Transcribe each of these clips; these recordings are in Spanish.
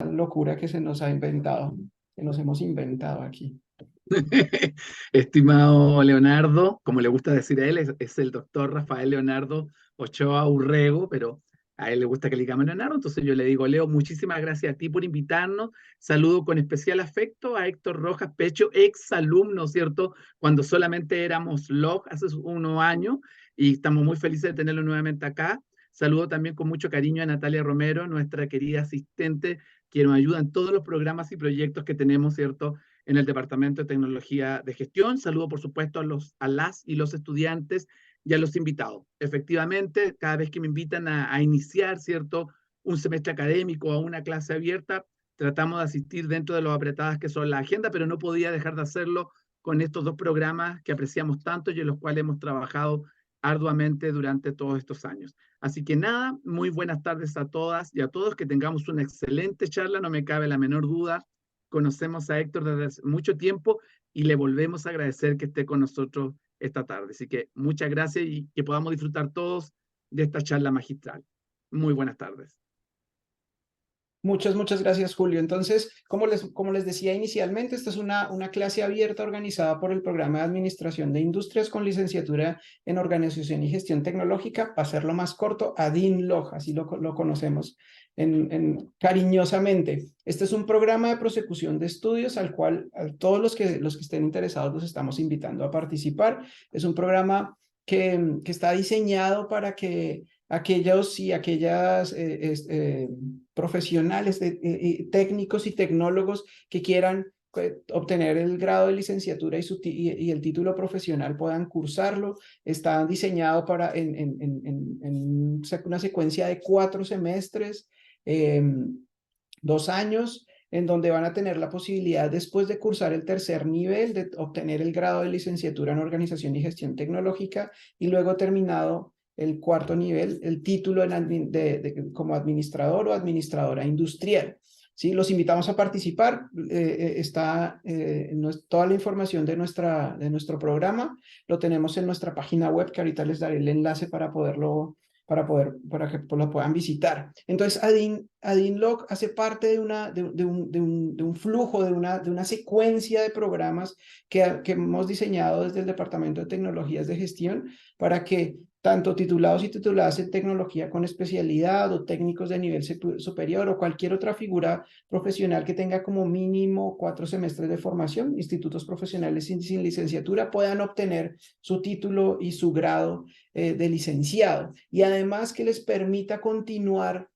locura que se nos ha inventado, que nos hemos inventado aquí. Estimado Leonardo, como le gusta decir a él, es el doctor Rafael Leonardo Ochoa Urrego, pero a él le gusta que le digamos Leonardo, entonces yo le digo, Leo, muchísimas gracias a ti por invitarnos. Saludo con especial afecto a Héctor Rojas Pecho, ex alumno, ¿cierto? Cuando solamente éramos LOG hace unos años y estamos muy felices de tenerlo nuevamente acá. Saludo también con mucho cariño a Natalia Romero, nuestra querida asistente, que nos ayuda en todos los programas y proyectos que tenemos, ¿cierto? En el Departamento de Tecnología de Gestión. Saludo, por supuesto, a las y los estudiantes y a los invitados. Efectivamente, cada vez que me invitan a iniciar, ¿cierto?, un semestre académico o una clase abierta, tratamos de asistir dentro de lo apretadas que son la agenda, pero no podía dejar de hacerlo con estos dos programas que apreciamos tanto y en los cuales hemos trabajado arduamente durante todos estos años. Así que nada, muy buenas tardes a todas y a todos, que tengamos una excelente charla, no me cabe la menor duda. Conocemos a Héctor desde hace mucho tiempo y le volvemos a agradecer que esté con nosotros esta tarde. Así que muchas gracias y que podamos disfrutar todos de esta charla magistral. Muy buenas tardes. Muchas gracias, Julio. Entonces, como les decía inicialmente, esta es una clase abierta organizada por el Programa de Administración de Industrias con licenciatura en Organización y Gestión Tecnológica. Para hacerlo más corto, ADIN-LOG, así lo conocemos cariñosamente. Este es un programa de prosecución de estudios al cual todos los que estén interesados los estamos invitando a participar. Es un programa que está diseñado para que aquellos y aquellas profesionales, técnicos y tecnólogos que quieran obtener el grado de licenciatura y el título profesional puedan cursarlo. Está diseñado en una secuencia de 4 semestres, 2 años, en donde van a tener la posibilidad, después de cursar el tercer nivel, de obtener el grado de licenciatura en Organización y Gestión Tecnológica, y luego terminado el cuarto nivel, el título como administrador o administradora industrial. ¿Sí? Los invitamos a participar. Está toda la información de nuestro programa. Lo tenemos en nuestra página web, que ahorita les daré el enlace para que lo puedan visitar. Entonces, ADIN-LOG hace parte de un flujo, de una secuencia de programas que hemos diseñado desde el Departamento de Tecnologías de Gestión para que tanto titulados y tituladas en tecnología con especialidad o técnicos de nivel superior o cualquier otra figura profesional que tenga como mínimo 4 semestres de formación, institutos profesionales sin licenciatura, puedan obtener su título y su grado de licenciado, y además que les permita continuar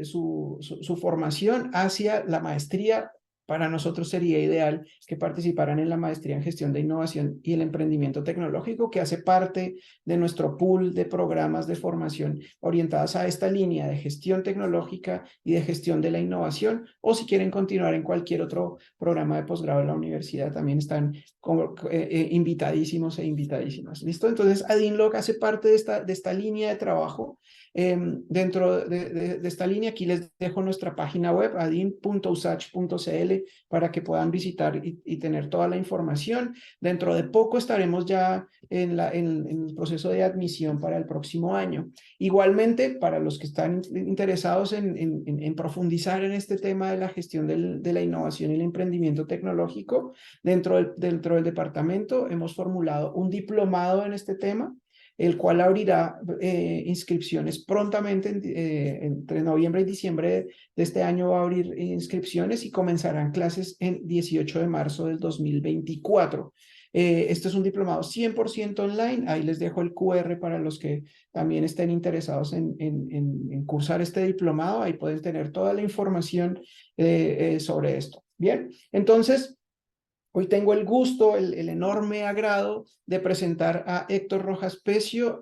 su formación hacia la maestría. Para nosotros sería ideal que participaran en la maestría en gestión de innovación y el emprendimiento tecnológico, que hace parte de nuestro pool de programas de formación orientadas a esta línea de gestión tecnológica y de gestión de la innovación, o si quieren continuar en cualquier otro programa de posgrado en la universidad, también están invitadísimos e invitadísimas. ¿Listo? Entonces, ADIN-LOG hace parte de esta línea de trabajo. Dentro de esta línea, aquí les dejo nuestra página web, adin.usach.cl, para que puedan visitar y tener toda la información. Dentro de poco estaremos ya en el proceso de admisión para el próximo año. Igualmente, para los que están interesados en profundizar en este tema de la gestión de la innovación y el emprendimiento tecnológico, dentro del departamento hemos formulado un diplomado en este tema, el cual abrirá inscripciones prontamente. Entre noviembre y diciembre de este año va a abrir inscripciones y comenzarán clases el 18 de marzo del 2024. Este es un diplomado 100% online. Ahí les dejo el QR para los que también estén interesados en cursar este diplomado. Ahí pueden tener toda la información sobre esto. Bien, entonces, hoy tengo el gusto, el enorme agrado de presentar a Héctor Rojas Pecio,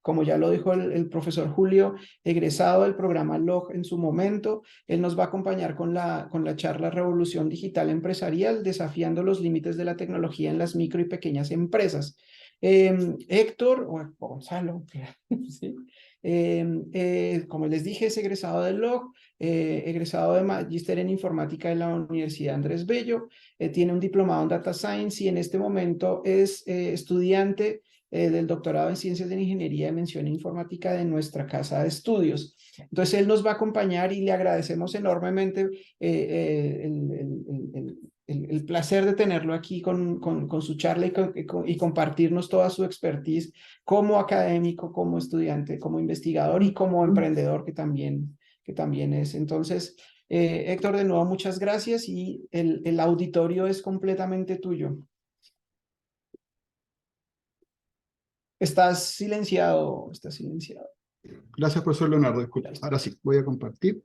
como ya lo dijo el profesor Julio, egresado del programa LOG en su momento. Él nos va a acompañar con la charla Revolución Digital Empresarial, desafiando los límites de la tecnología en las micro y pequeñas empresas. Héctor, o Gonzalo, ¿sí? Como les dije, es egresado del LOG, egresado de Magíster en Informática de la Universidad Andrés Bello. Tiene un diplomado en Data Science y en este momento es estudiante del doctorado en Ciencias de la Ingeniería de Mención Informática de nuestra casa de estudios. Entonces, él nos va a acompañar y le agradecemos enormemente el placer de tenerlo aquí con su charla y compartirnos toda su expertise como académico, como estudiante, como investigador y como emprendedor que también es. Entonces, Héctor, de nuevo, muchas gracias y el auditorio es completamente tuyo. Estás silenciado, estás silenciado. Gracias, profesor Leonardo. Disculpe. Ahora sí, voy a compartir.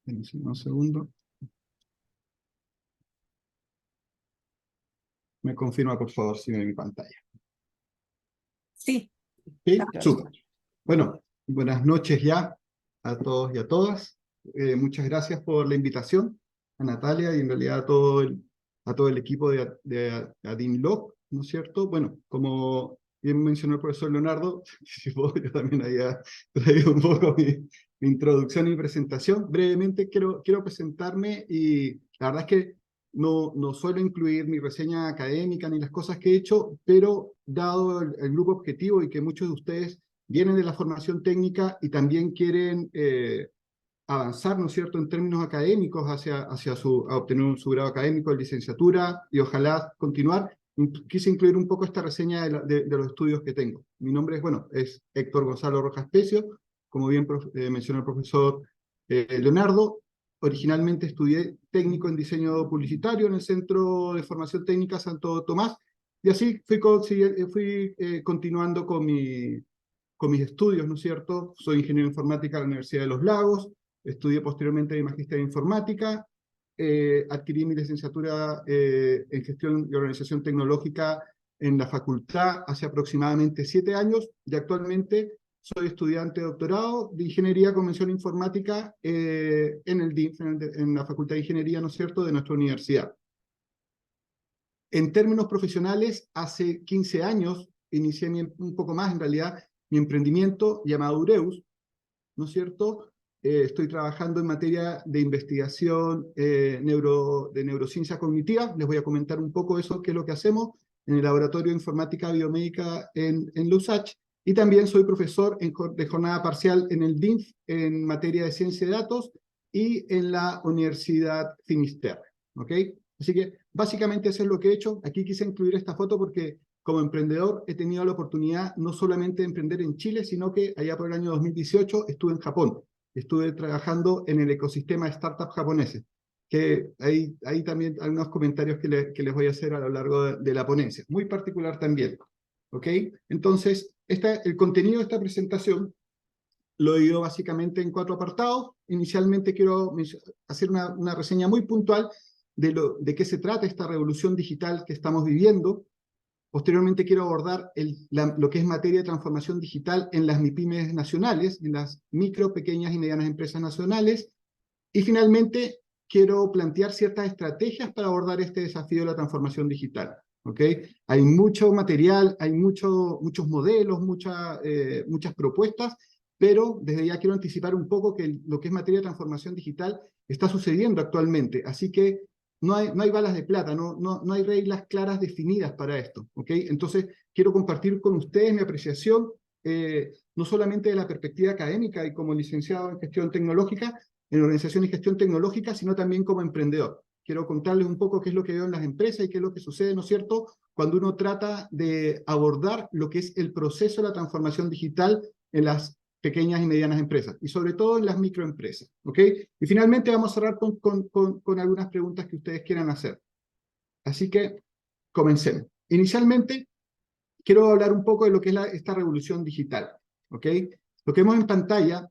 Un segundo. Me confirma, por favor, si ve mi pantalla. Sí. Sí, súper. Bueno, buenas noches ya a todos y a todas. Muchas gracias por la invitación a Natalia y en realidad a todo el equipo de ADINLOC, ¿no es cierto? Bueno, como bien mencionó el profesor Leonardo, yo también había traído un poco mi introducción y presentación. Brevemente quiero presentarme y la verdad es que no suelo incluir mi reseña académica ni las cosas que he hecho, pero dado el grupo objetivo y que muchos de ustedes vienen de la formación técnica y también quieren avanzar, ¿no es cierto?, en términos académicos a obtener su grado académico de licenciatura y ojalá continuar. Quise incluir un poco esta reseña de los estudios que tengo. Mi nombre es Héctor Gonzalo Rojas Pecio, como bien mencionó el profesor Leonardo. Originalmente estudié técnico en diseño publicitario en el Centro de Formación Técnica Santo Tomás, y así fui continuando con mis estudios, ¿no es cierto? Soy ingeniero informática de la Universidad de Los Lagos, estudié posteriormente mi magíster en informática, adquirí mi licenciatura en gestión y organización tecnológica en la facultad hace aproximadamente 7 años, y actualmente soy estudiante de doctorado de Ingeniería con mención informática en el DIF, en la Facultad de Ingeniería, ¿no es cierto?, de nuestra universidad. En términos profesionales, hace 15 años inicié un poco más, en realidad, mi emprendimiento llamado Ureus, ¿no es cierto? Estoy trabajando en materia de investigación de neurociencia cognitiva. Les voy a comentar un poco eso, qué es lo que hacemos en el Laboratorio de Informática Biomédica en la USACH. Y también soy profesor de jornada parcial en el DINF en materia de ciencia de datos y en la Universidad Finisterre. ¿Ok? Así que básicamente eso es lo que he hecho. Aquí quise incluir esta foto porque como emprendedor he tenido la oportunidad no solamente de emprender en Chile, sino que allá por el año 2018 estuve en Japón. Estuve trabajando en el ecosistema de startups japoneses, que hay también algunos comentarios que les voy a hacer a lo largo de la ponencia. Muy particular también. ¿Ok? Entonces, el contenido de esta presentación lo he dividido básicamente en 4 apartados. Inicialmente quiero hacer una reseña muy puntual de qué se trata esta revolución digital que estamos viviendo. Posteriormente quiero abordar lo que es materia de transformación digital en las MIPYMES nacionales, en las micro, pequeñas y medianas empresas nacionales. Y finalmente quiero plantear ciertas estrategias para abordar este desafío de la transformación digital. ¿Okay? Hay mucho material, hay muchos modelos, muchas propuestas, pero desde ya quiero anticipar un poco que lo que es materia de transformación digital está sucediendo actualmente. Así que no hay balas de plata, no hay reglas claras definidas para esto. ¿Okay? Entonces, quiero compartir con ustedes mi apreciación, no solamente de la perspectiva académica y como licenciado en gestión tecnológica, en organización y gestión tecnológica, sino también como emprendedor. Quiero contarles un poco qué es lo que veo en las empresas y qué es lo que sucede, ¿no es cierto?, cuando uno trata de abordar lo que es el proceso de la transformación digital en las pequeñas y medianas empresas, y sobre todo en las microempresas, ¿ok? Y finalmente vamos a cerrar con algunas preguntas que ustedes quieran hacer. Así que, comencemos. Inicialmente, quiero hablar un poco de lo que es esta revolución digital, ¿ok? Lo que vemos en pantalla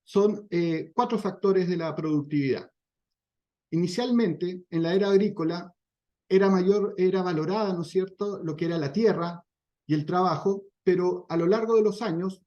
son 4 factores de la productividad. Inicialmente, en la era agrícola, era valorada, ¿no es cierto?, lo que era la tierra y el trabajo, pero a lo largo de los años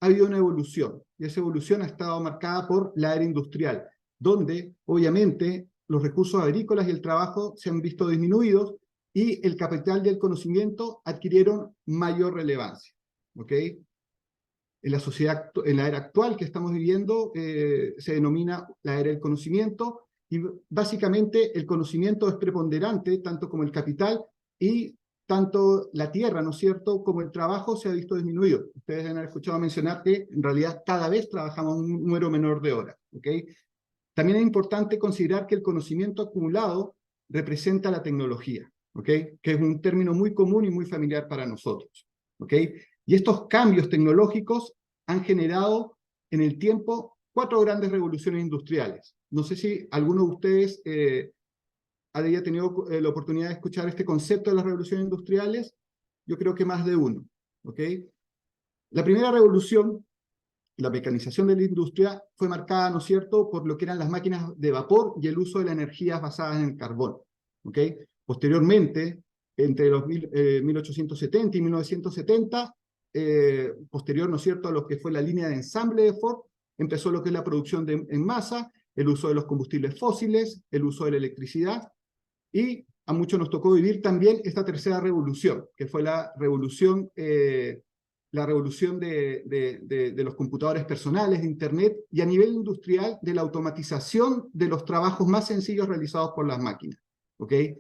ha habido una evolución, y esa evolución ha estado marcada por la era industrial, donde, obviamente, los recursos agrícolas y el trabajo se han visto disminuidos y el capital y el conocimiento adquirieron mayor relevancia. ¿Ok? En la sociedad, en la era actual que estamos viviendo, se denomina la era del conocimiento, y básicamente el conocimiento es preponderante, tanto como el capital, y tanto la tierra, ¿no es cierto?, como el trabajo se ha visto disminuido. Ustedes deben haber escuchado mencionar que en realidad cada vez trabajamos un número menor de horas, ¿ok? También es importante considerar que el conocimiento acumulado representa la tecnología, ¿ok? Que es un término muy común y muy familiar para nosotros, ¿ok? Y estos cambios tecnológicos han generado en el tiempo 4 grandes revoluciones industriales. No sé si alguno de ustedes haya tenido la oportunidad de escuchar este concepto de las revoluciones industriales. Yo creo que más de uno, ¿ok? La primera revolución, la mecanización de la industria, fue marcada, ¿no es cierto?, por lo que eran las máquinas de vapor y el uso de las energías basadas en el carbón, ¿ok? Posteriormente, entre los 1870 y 1970, posterior, ¿no es cierto?, a lo que fue la línea de ensamble de Ford, empezó lo que es la producción en masa, el uso de los combustibles fósiles, el uso de la electricidad, y a muchos nos tocó vivir también esta tercera revolución, que fue la revolución de los computadores personales, de Internet, y a nivel industrial de la automatización de los trabajos más sencillos realizados por las máquinas, ¿ok? ¿Qué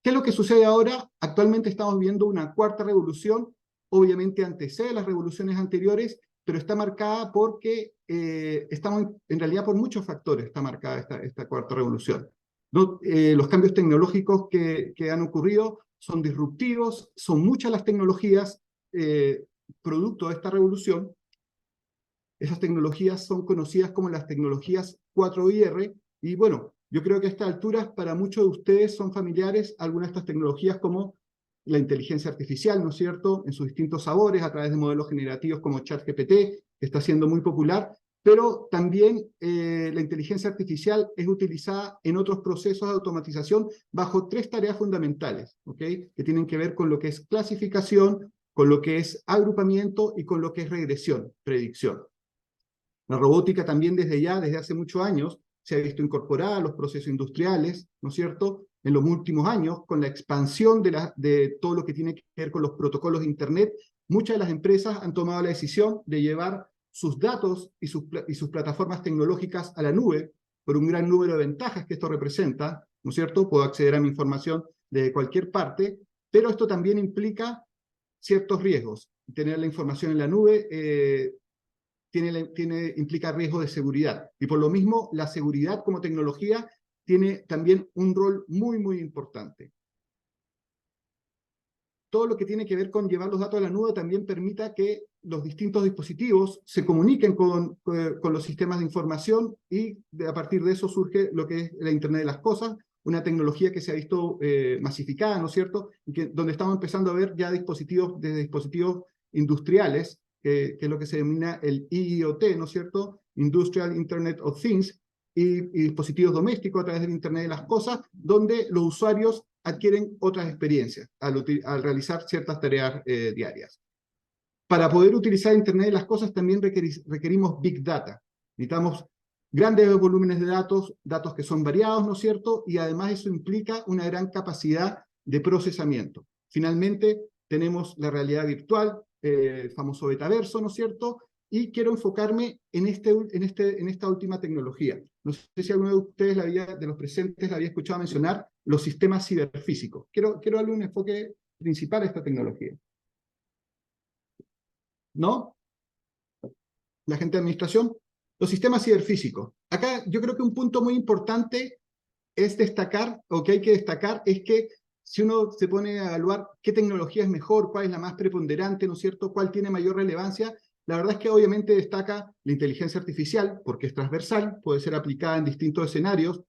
es lo que sucede ahora? Actualmente estamos viendo una cuarta revolución, obviamente antecede a las revoluciones anteriores, pero está marcada porque estamos, en realidad por muchos factores está marcada esta cuarta revolución. ¿No? Los cambios tecnológicos que han ocurrido son disruptivos, son muchas las tecnologías producto de esta revolución. Esas tecnologías son conocidas como las tecnologías 4IR, y bueno, yo creo que a estas alturas para muchos de ustedes son familiares algunas de estas tecnologías como la inteligencia artificial, ¿no es cierto?, en sus distintos sabores, a través de modelos generativos como ChatGPT, que está siendo muy popular, pero también la inteligencia artificial es utilizada en otros procesos de automatización bajo 3 tareas fundamentales, ¿ok?, que tienen que ver con lo que es clasificación, con lo que es agrupamiento y con lo que es regresión, predicción. La robótica también desde hace muchos años, se ha visto incorporada a los procesos industriales, ¿no es cierto?, en los últimos años, con la expansión de todo lo que tiene que ver con los protocolos de Internet, muchas de las empresas han tomado la decisión de llevar sus datos y sus plataformas tecnológicas a la nube, por un gran número de ventajas que esto representa, ¿no es cierto? Puedo acceder a mi información de cualquier parte, pero esto también implica ciertos riesgos. Tener la información en la nube implica riesgo de seguridad, y por lo mismo la seguridad como tecnología tiene también un rol muy, muy importante. Todo lo que tiene que ver con llevar los datos a la nube también permita que los distintos dispositivos se comuniquen con los sistemas de información, y a partir de eso surge lo que es la Internet de las Cosas, una tecnología que se ha visto masificada, ¿no es cierto?, y donde estamos empezando a ver ya dispositivos industriales, que es lo que se denomina el IoT, ¿no es cierto?, Industrial Internet of Things, y dispositivos domésticos a través del Internet de las Cosas, donde los usuarios adquieren otras experiencias al realizar ciertas tareas diarias. Para poder utilizar Internet de las Cosas también requerimos Big Data. Necesitamos grandes volúmenes de datos que son variados, ¿no es cierto?, y además eso implica una gran capacidad de procesamiento. Finalmente, tenemos la realidad virtual, el famoso betaverso, ¿no es cierto?, y quiero enfocarme en esta última tecnología. No sé si alguno de ustedes, de los presentes, la había escuchado mencionar los sistemas ciberfísicos. Quiero darle un enfoque principal a esta tecnología. ¿No? La gente de administración. Los sistemas ciberfísicos. Acá yo creo que un punto muy importante es destacar, o que hay que destacar, es que si uno se pone a evaluar qué tecnología es mejor, cuál es la más preponderante, ¿no es cierto?, cuál tiene mayor relevancia, la verdad es que obviamente destaca la inteligencia artificial, porque es transversal, puede ser aplicada en distintos escenarios,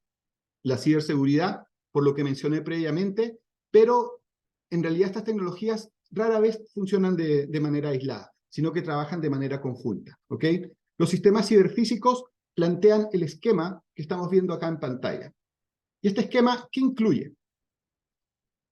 la ciberseguridad, por lo que mencioné previamente, pero en realidad estas tecnologías rara vez funcionan de manera aislada, sino que trabajan de manera conjunta, ¿ok? Los sistemas ciberfísicos plantean el esquema que estamos viendo acá en pantalla. ¿Y este esquema qué incluye?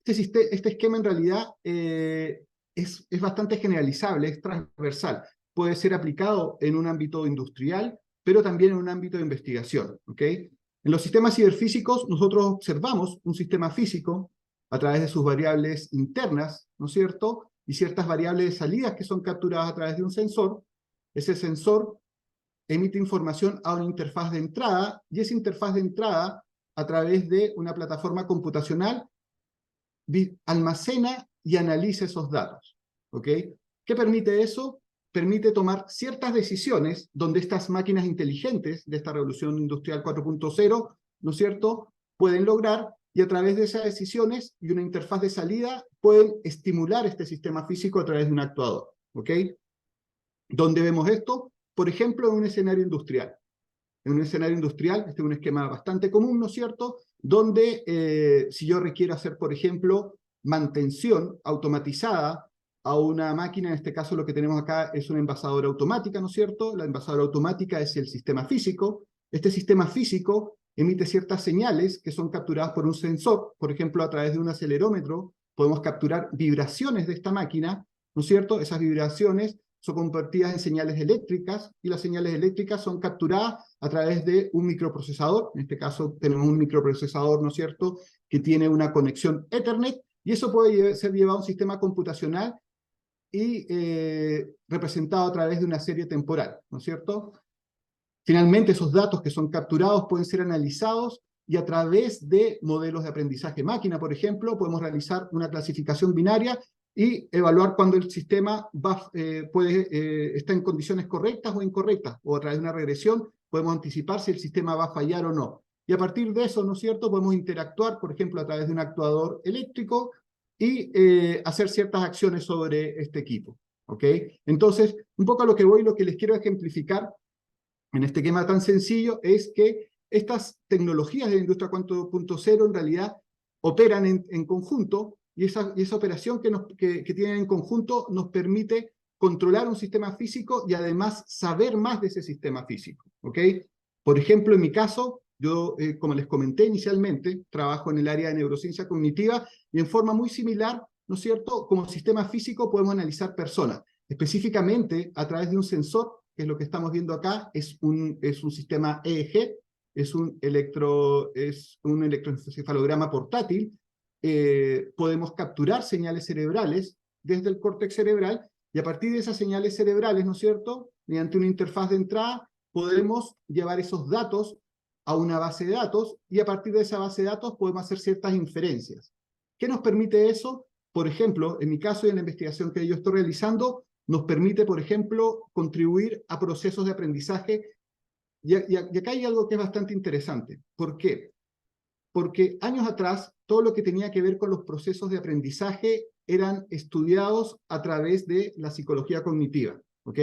Este esquema en realidad es bastante generalizable, es transversal. Puede ser aplicado en un ámbito industrial, pero también en un ámbito de investigación, ¿ok? En los sistemas ciberfísicos nosotros observamos un sistema físico a través de sus variables internas, ¿no es cierto?, y ciertas variables de salidas que son capturadas a través de un sensor. Ese sensor emite información a una interfaz de entrada, y esa interfaz de entrada, a través de una plataforma computacional, almacena y analiza esos datos. ¿Ok? ¿Qué permite eso? Permite tomar ciertas decisiones donde estas máquinas inteligentes de esta revolución industrial 4.0, ¿no es cierto?, pueden lograr, y a través de esas decisiones y una interfaz de salida pueden estimular este sistema físico a través de un actuador. ¿Ok? ¿Dónde vemos esto? Por ejemplo, en un escenario industrial. En un escenario industrial, este es un esquema bastante común, ¿no es cierto?, donde si yo requiero hacer, por ejemplo, mantención automatizada a una máquina, en este caso lo que tenemos acá es una envasadora automática, ¿no es cierto? La envasadora automática es el sistema físico. Este sistema físico emite ciertas señales que son capturadas por un sensor. Por ejemplo, a través de un acelerómetro podemos capturar vibraciones de esta máquina, ¿no es cierto? Esas vibraciones son convertidas en señales eléctricas, y las señales eléctricas son capturadas a través de un microprocesador. En este caso tenemos un microprocesador, ¿no es cierto?, que tiene una conexión Ethernet, y eso puede ser llevado a un sistema computacional y representado a través de una serie temporal, ¿no es cierto? Finalmente, esos datos que son capturados pueden ser analizados, y a través de modelos de aprendizaje máquina, por ejemplo, podemos realizar una clasificación binaria y evaluar cuando el sistema está en condiciones correctas o incorrectas, o a través de una regresión podemos anticipar si el sistema va a fallar o no. Y a partir de eso, ¿no es cierto?, podemos interactuar, por ejemplo, a través de un actuador eléctrico y hacer ciertas acciones sobre este equipo. ¿Ok? Entonces, un poco a lo que voy, lo que les quiero ejemplificar en este esquema tan sencillo es que estas tecnologías de la industria 4.0 en realidad operan en conjunto, y esa operación que tienen en conjunto nos permite controlar un sistema físico y además saber más de ese sistema físico. ¿Ok? Por ejemplo, en mi caso, yo, como les comenté inicialmente, trabajo en el área de neurociencia cognitiva, y en forma muy similar, ¿no es cierto?, como sistema físico podemos analizar personas, específicamente a través de un sensor, que es lo que estamos viendo acá. Es un sistema EEG, es un electroencefalograma portátil. Podemos capturar señales cerebrales desde el córtex cerebral, y a partir de esas señales cerebrales, ¿no es cierto?, mediante una interfaz de entrada, podemos llevar esos datos a una base de datos, y a partir de esa base de datos podemos hacer ciertas inferencias. ¿Qué nos permite eso? Por ejemplo, en mi caso y en la investigación que yo estoy realizando, nos permite, por ejemplo, contribuir a procesos de aprendizaje. Y acá hay algo que es bastante interesante. ¿Por qué? Porque años atrás, todo lo que tenía que ver con los procesos de aprendizaje eran estudiados a través de la psicología cognitiva. ¿Ok?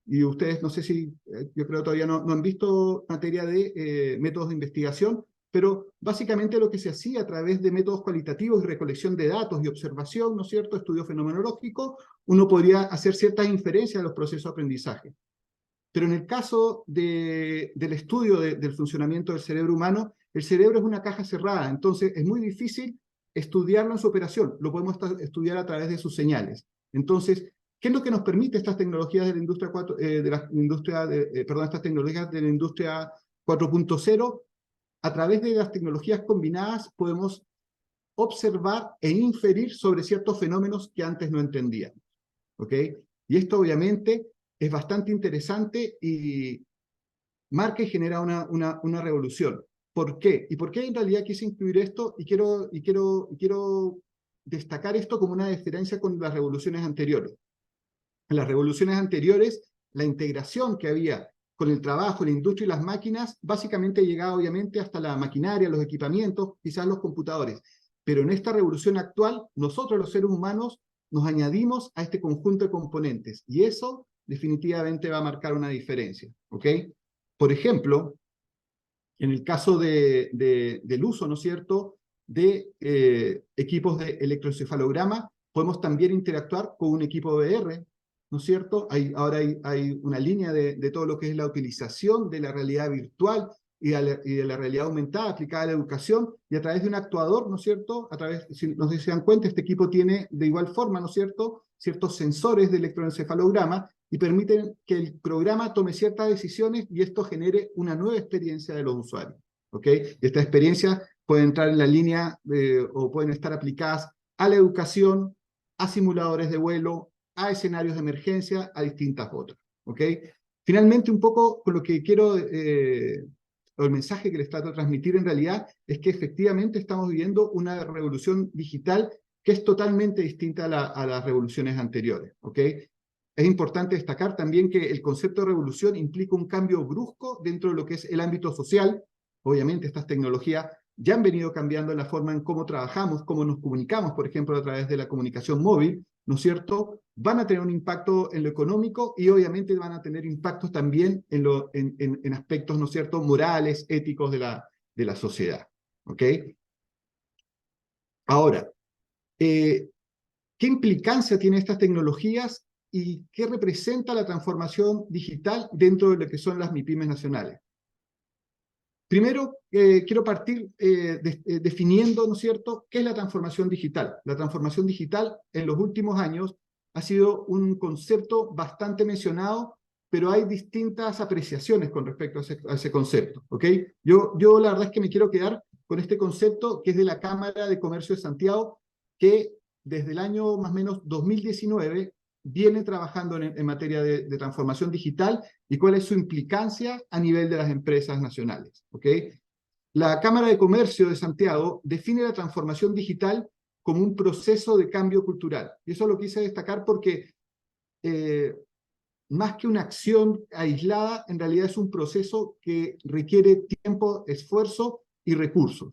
Y ustedes, no sé si, yo creo todavía no han visto materia de métodos de investigación, pero básicamente lo que se hacía a través de métodos cualitativos y recolección de datos y observación, ¿no es cierto?, estudio fenomenológico, uno podría hacer ciertas inferencias de los procesos de aprendizaje. Pero en el caso del estudio del funcionamiento del cerebro humano, el cerebro es una caja cerrada, entonces es muy difícil estudiarlo en su operación, lo podemos estudiar a través de sus señales. Entonces, ¿qué es lo que nos permite estas tecnologías de la industria estas tecnologías de la industria 4.0? A través de las tecnologías combinadas podemos observar e inferir sobre ciertos fenómenos que antes no entendíamos. ¿Ok? Y esto obviamente es bastante interesante y marca y genera una revolución. ¿Por qué? ¿Y por qué en realidad quise incluir esto? Y quiero destacar esto como una diferencia con las revoluciones anteriores. En las revoluciones anteriores, la integración que había con el trabajo, la industria y las máquinas, básicamente llegaba obviamente hasta la maquinaria, los equipamientos, quizás los computadores. Pero en esta revolución actual, nosotros los seres humanos nos añadimos a este conjunto de componentes, y eso definitivamente va a marcar una diferencia. ¿Ok? Por ejemplo, en el caso del uso, ¿no es cierto?, de equipos de electroencefalograma, podemos también interactuar con un equipo VR, ¿no es cierto? Ahora hay una línea de todo lo que es la utilización de la realidad virtual y de la realidad aumentada aplicada a la educación, y a través de un actuador, ¿no es cierto? No sé si se dan cuenta, este equipo tiene de igual forma, ¿no es cierto?, ciertos sensores de electroencefalograma, y permiten que el programa tome ciertas decisiones, y esto genere una nueva experiencia de los usuarios. ¿Ok? Y esta experiencia puede entrar en la línea o pueden estar aplicadas a la educación, a simuladores de vuelo, a escenarios de emergencia, a distintas otras. ¿Ok? Finalmente, un poco con lo que quiero, o el mensaje que les trato de transmitir en realidad, es que efectivamente estamos viviendo una revolución digital que es totalmente distinta a las revoluciones anteriores, ¿ok? Es importante destacar también que el concepto de revolución implica un cambio brusco dentro de lo que es el ámbito social. Obviamente estas tecnologías ya han venido cambiando la forma en cómo trabajamos, cómo nos comunicamos, por ejemplo, a través de la comunicación móvil, ¿no es cierto? Van a tener un impacto en lo económico y obviamente van a tener impactos también en aspectos, ¿no es cierto?, morales, éticos de la sociedad, ¿ok? Ahora, ¿qué implicancia tienen estas tecnologías y qué representa la transformación digital dentro de lo que son las MIPYMES nacionales? Primero, quiero partir definiendo, ¿no es cierto?, qué es la transformación digital. La transformación digital en los últimos años ha sido un concepto bastante mencionado, pero hay distintas apreciaciones con respecto a ese concepto, ¿ok? Yo la verdad es que me quiero quedar con este concepto que es de la Cámara de Comercio de Santiago, que desde el año más o menos 2019 viene trabajando en materia de transformación digital y cuál es su implicancia a nivel de las empresas nacionales, ¿ok? La Cámara de Comercio de Santiago define la transformación digital como un proceso de cambio cultural. Y eso lo quise destacar porque más que una acción aislada, en realidad es un proceso que requiere tiempo, esfuerzo y recursos.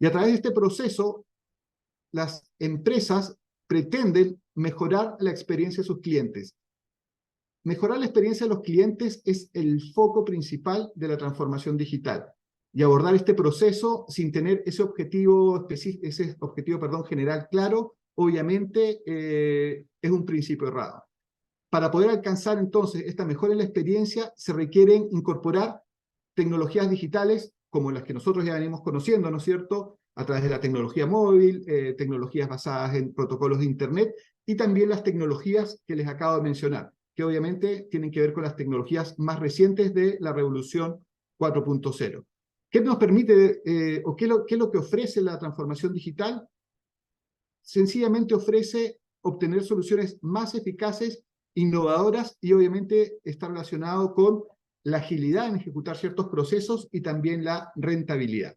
Y a través de este proceso, las empresas pretenden mejorar la experiencia de sus clientes. Mejorar la experiencia de los clientes es el foco principal de la transformación digital. Y abordar este proceso sin tener ese objetivo general claro, obviamente es un principio errado. Para poder alcanzar entonces esta mejora en la experiencia, se requieren incorporar tecnologías digitales como las que nosotros ya venimos conociendo, ¿no es cierto?, a través de la tecnología móvil, tecnologías basadas en protocolos de Internet, y también las tecnologías que les acabo de mencionar, que obviamente tienen que ver con las tecnologías más recientes de la revolución 4.0. ¿Qué nos permite, o qué es lo que ofrece la transformación digital? Sencillamente ofrece obtener soluciones más eficaces, innovadoras, y obviamente está relacionado con la agilidad en ejecutar ciertos procesos y también la rentabilidad.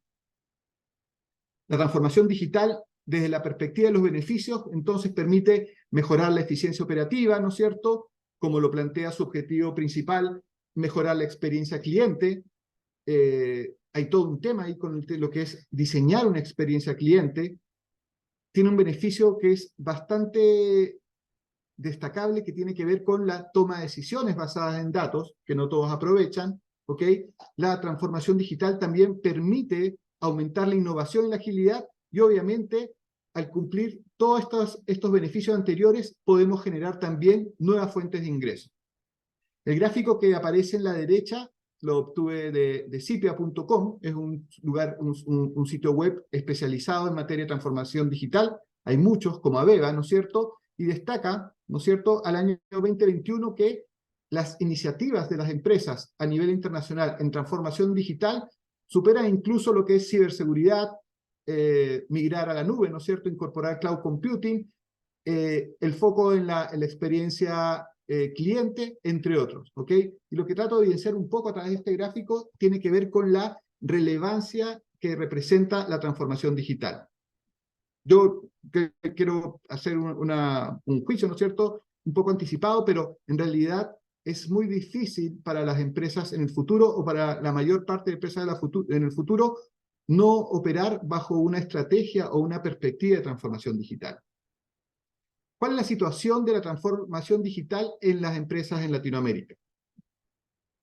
La transformación digital, desde la perspectiva de los beneficios, entonces permite mejorar la eficiencia operativa, ¿no es cierto?, como lo plantea su objetivo principal, mejorar la experiencia cliente. Hay todo un tema ahí con lo que es diseñar una experiencia cliente. Tiene un beneficio que es bastante destacable, que tiene que ver con la toma de decisiones basadas en datos, que no todos aprovechan, ¿ok? La transformación digital también permite aumentar la innovación y la agilidad, y obviamente, al cumplir todos estos beneficios anteriores, podemos generar también nuevas fuentes de ingresos. El gráfico que aparece en la derecha lo obtuve de Cipia.com, es un sitio web especializado en materia de transformación digital. Hay muchos, como Aveva, ¿no es cierto?, y destaca, ¿no es cierto?, al año 2021 que las iniciativas de las empresas a nivel internacional en transformación digital superan incluso lo que es ciberseguridad, migrar a la nube, ¿no es cierto?, incorporar cloud computing, el foco en la experiencia cliente, entre otros, ¿ok? Y lo que trato de evidenciar un poco a través de este gráfico tiene que ver con la relevancia que representa la transformación digital. Yo quiero hacer un juicio, ¿no es cierto?, un poco anticipado, pero en realidad es muy difícil para las empresas en el futuro, o para la mayor parte de empresas en el futuro, no operar bajo una estrategia o una perspectiva de transformación digital. ¿Cuál es la situación de la transformación digital en las empresas en Latinoamérica?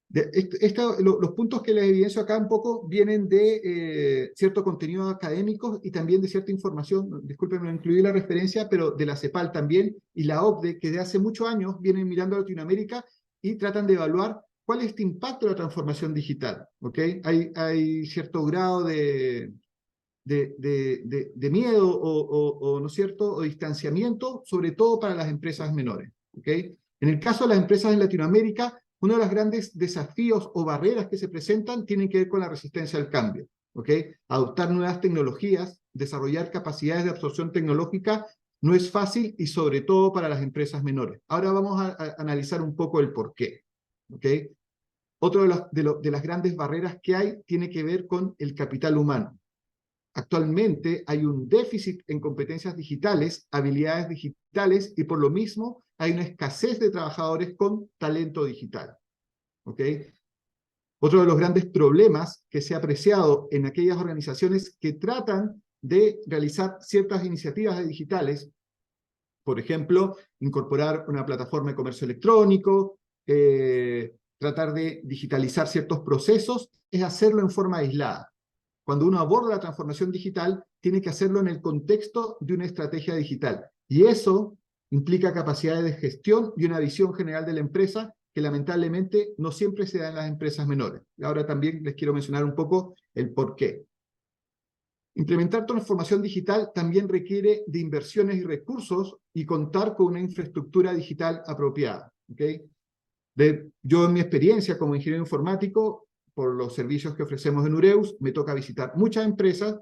Los puntos que les evidencio acá un poco vienen de cierto contenido académico y también de cierta información, disculpen, no incluí la referencia, pero de la CEPAL también, y la OCDE, que de hace muchos años vienen mirando a Latinoamérica y tratan de evaluar cuál es este impacto de la transformación digital, ¿ok? Hay cierto grado de miedo ¿no es cierto?, o distanciamiento, sobre todo para las empresas menores, ¿ok? En el caso de las empresas en Latinoamérica, uno de los grandes desafíos o barreras que se presentan tienen que ver con la resistencia al cambio, ¿ok? Adoptar nuevas tecnologías, desarrollar capacidades de absorción tecnológica no es fácil, y sobre todo para las empresas menores. Ahora vamos a analizar un poco el porqué, ¿ok? Otro de las grandes barreras que hay tiene que ver con el capital humano. actualmente hay un déficit en competencias digitales, habilidades digitales, y por lo mismo hay una escasez de trabajadores con talento digital. ¿Ok? Otro de los grandes problemas que se ha apreciado en aquellas organizaciones que tratan de realizar ciertas iniciativas digitales, por ejemplo, incorporar una plataforma de comercio electrónico, tratar de digitalizar ciertos procesos, es hacerlo en forma aislada. Cuando uno aborda la transformación digital, tiene que hacerlo en el contexto de una estrategia digital. Y eso implica capacidades de gestión y una visión general de la empresa que lamentablemente no siempre se da en las empresas menores. Y ahora también les quiero mencionar un poco el por qué. Implementar transformación digital también requiere de inversiones y recursos y contar con una infraestructura digital apropiada. ¿Okay? Yo en mi experiencia como ingeniero informático, por los servicios que ofrecemos en Ureus, me toca visitar muchas empresas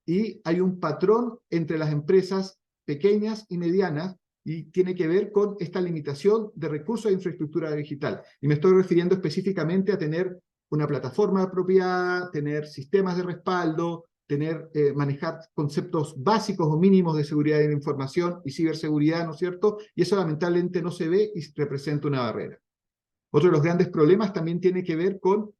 y hay un patrón entre las empresas pequeñas y medianas y tiene que ver con esta limitación de recursos de infraestructura digital. Y me estoy refiriendo específicamente a tener una plataforma apropiada, tener sistemas de respaldo, manejar conceptos básicos o mínimos de seguridad de la información y ciberseguridad, ¿no es cierto? Y eso lamentablemente no se ve y representa una barrera. Otro de los grandes problemas también tiene que ver con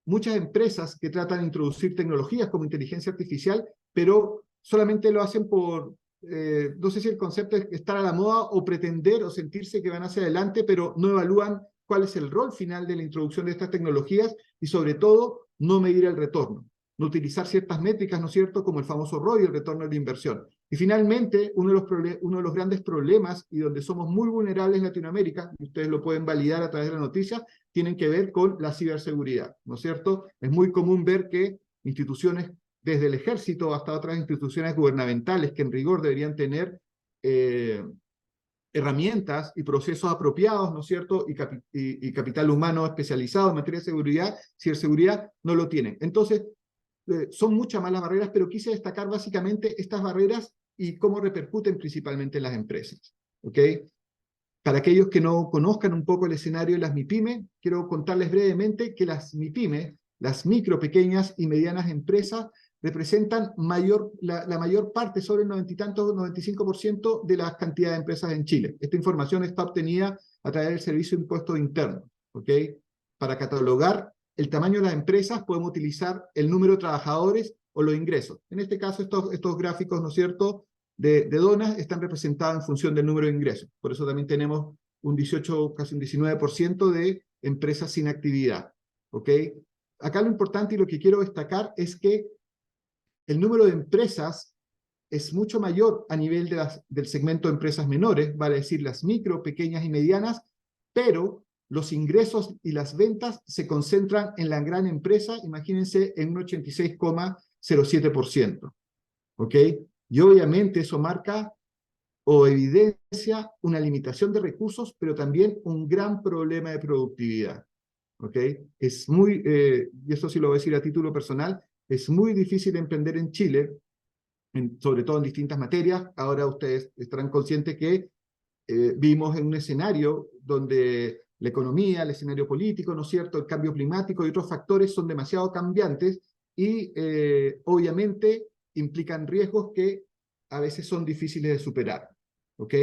muchas empresas que tratan de introducir tecnologías como inteligencia artificial, pero solamente lo hacen por, no sé si el concepto es estar a la moda o pretender o sentirse que van hacia adelante, pero no evalúan cuál es el rol final de la introducción de estas tecnologías y sobre todo no medir el retorno, no utilizar ciertas métricas, ¿no es cierto?, como el famoso ROI, el retorno de la inversión. Y finalmente, uno de los grandes problemas y donde somos muy vulnerables en Latinoamérica, y ustedes lo pueden validar a través de la noticia, tienen que ver con la ciberseguridad, ¿no es cierto? Es muy común ver que instituciones, desde el ejército hasta otras instituciones gubernamentales que en rigor deberían tener herramientas y procesos apropiados, ¿no es cierto? Y capital humano especializado en materia de seguridad, ciberseguridad, no lo tienen. Entonces, son muchas más las barreras, pero quise destacar básicamente estas barreras y cómo repercuten principalmente en las empresas. ¿Ok? Para aquellos que no conozcan un poco el escenario de las MIPYME, quiero contarles brevemente que las MIPYME, las micro, pequeñas y medianas empresas, representan la mayor parte, sobre el 90 y tanto, 95% de la cantidad de empresas en Chile. Esta información está obtenida a través del Servicio de Impuestos Internos. ¿Ok? Para catalogar el tamaño de las empresas podemos utilizar el número de trabajadores o los ingresos. En este caso, estos gráficos, ¿no es cierto?, de donas están representados en función del número de ingresos. Por eso también tenemos un 18, casi un 19% de empresas sin actividad. ¿Ok? Acá lo importante y lo que quiero destacar es que el número de empresas es mucho mayor a nivel del segmento de empresas menores, vale decir las micro, pequeñas y medianas, pero los ingresos y las ventas se concentran en la gran empresa, imagínense, en un 86,07%. ¿Ok? Y obviamente eso marca o evidencia una limitación de recursos, pero también un gran problema de productividad. ¿Ok? Es muy, y eso sí lo voy a decir a título personal, es muy difícil emprender en Chile, sobre todo en distintas materias. Ahora ustedes estarán conscientes que vivimos en un escenario donde la economía, el escenario político, ¿no es cierto?, el cambio climático y otros factores son demasiado cambiantes y obviamente implican riesgos que a veces son difíciles de superar. ¿Ok?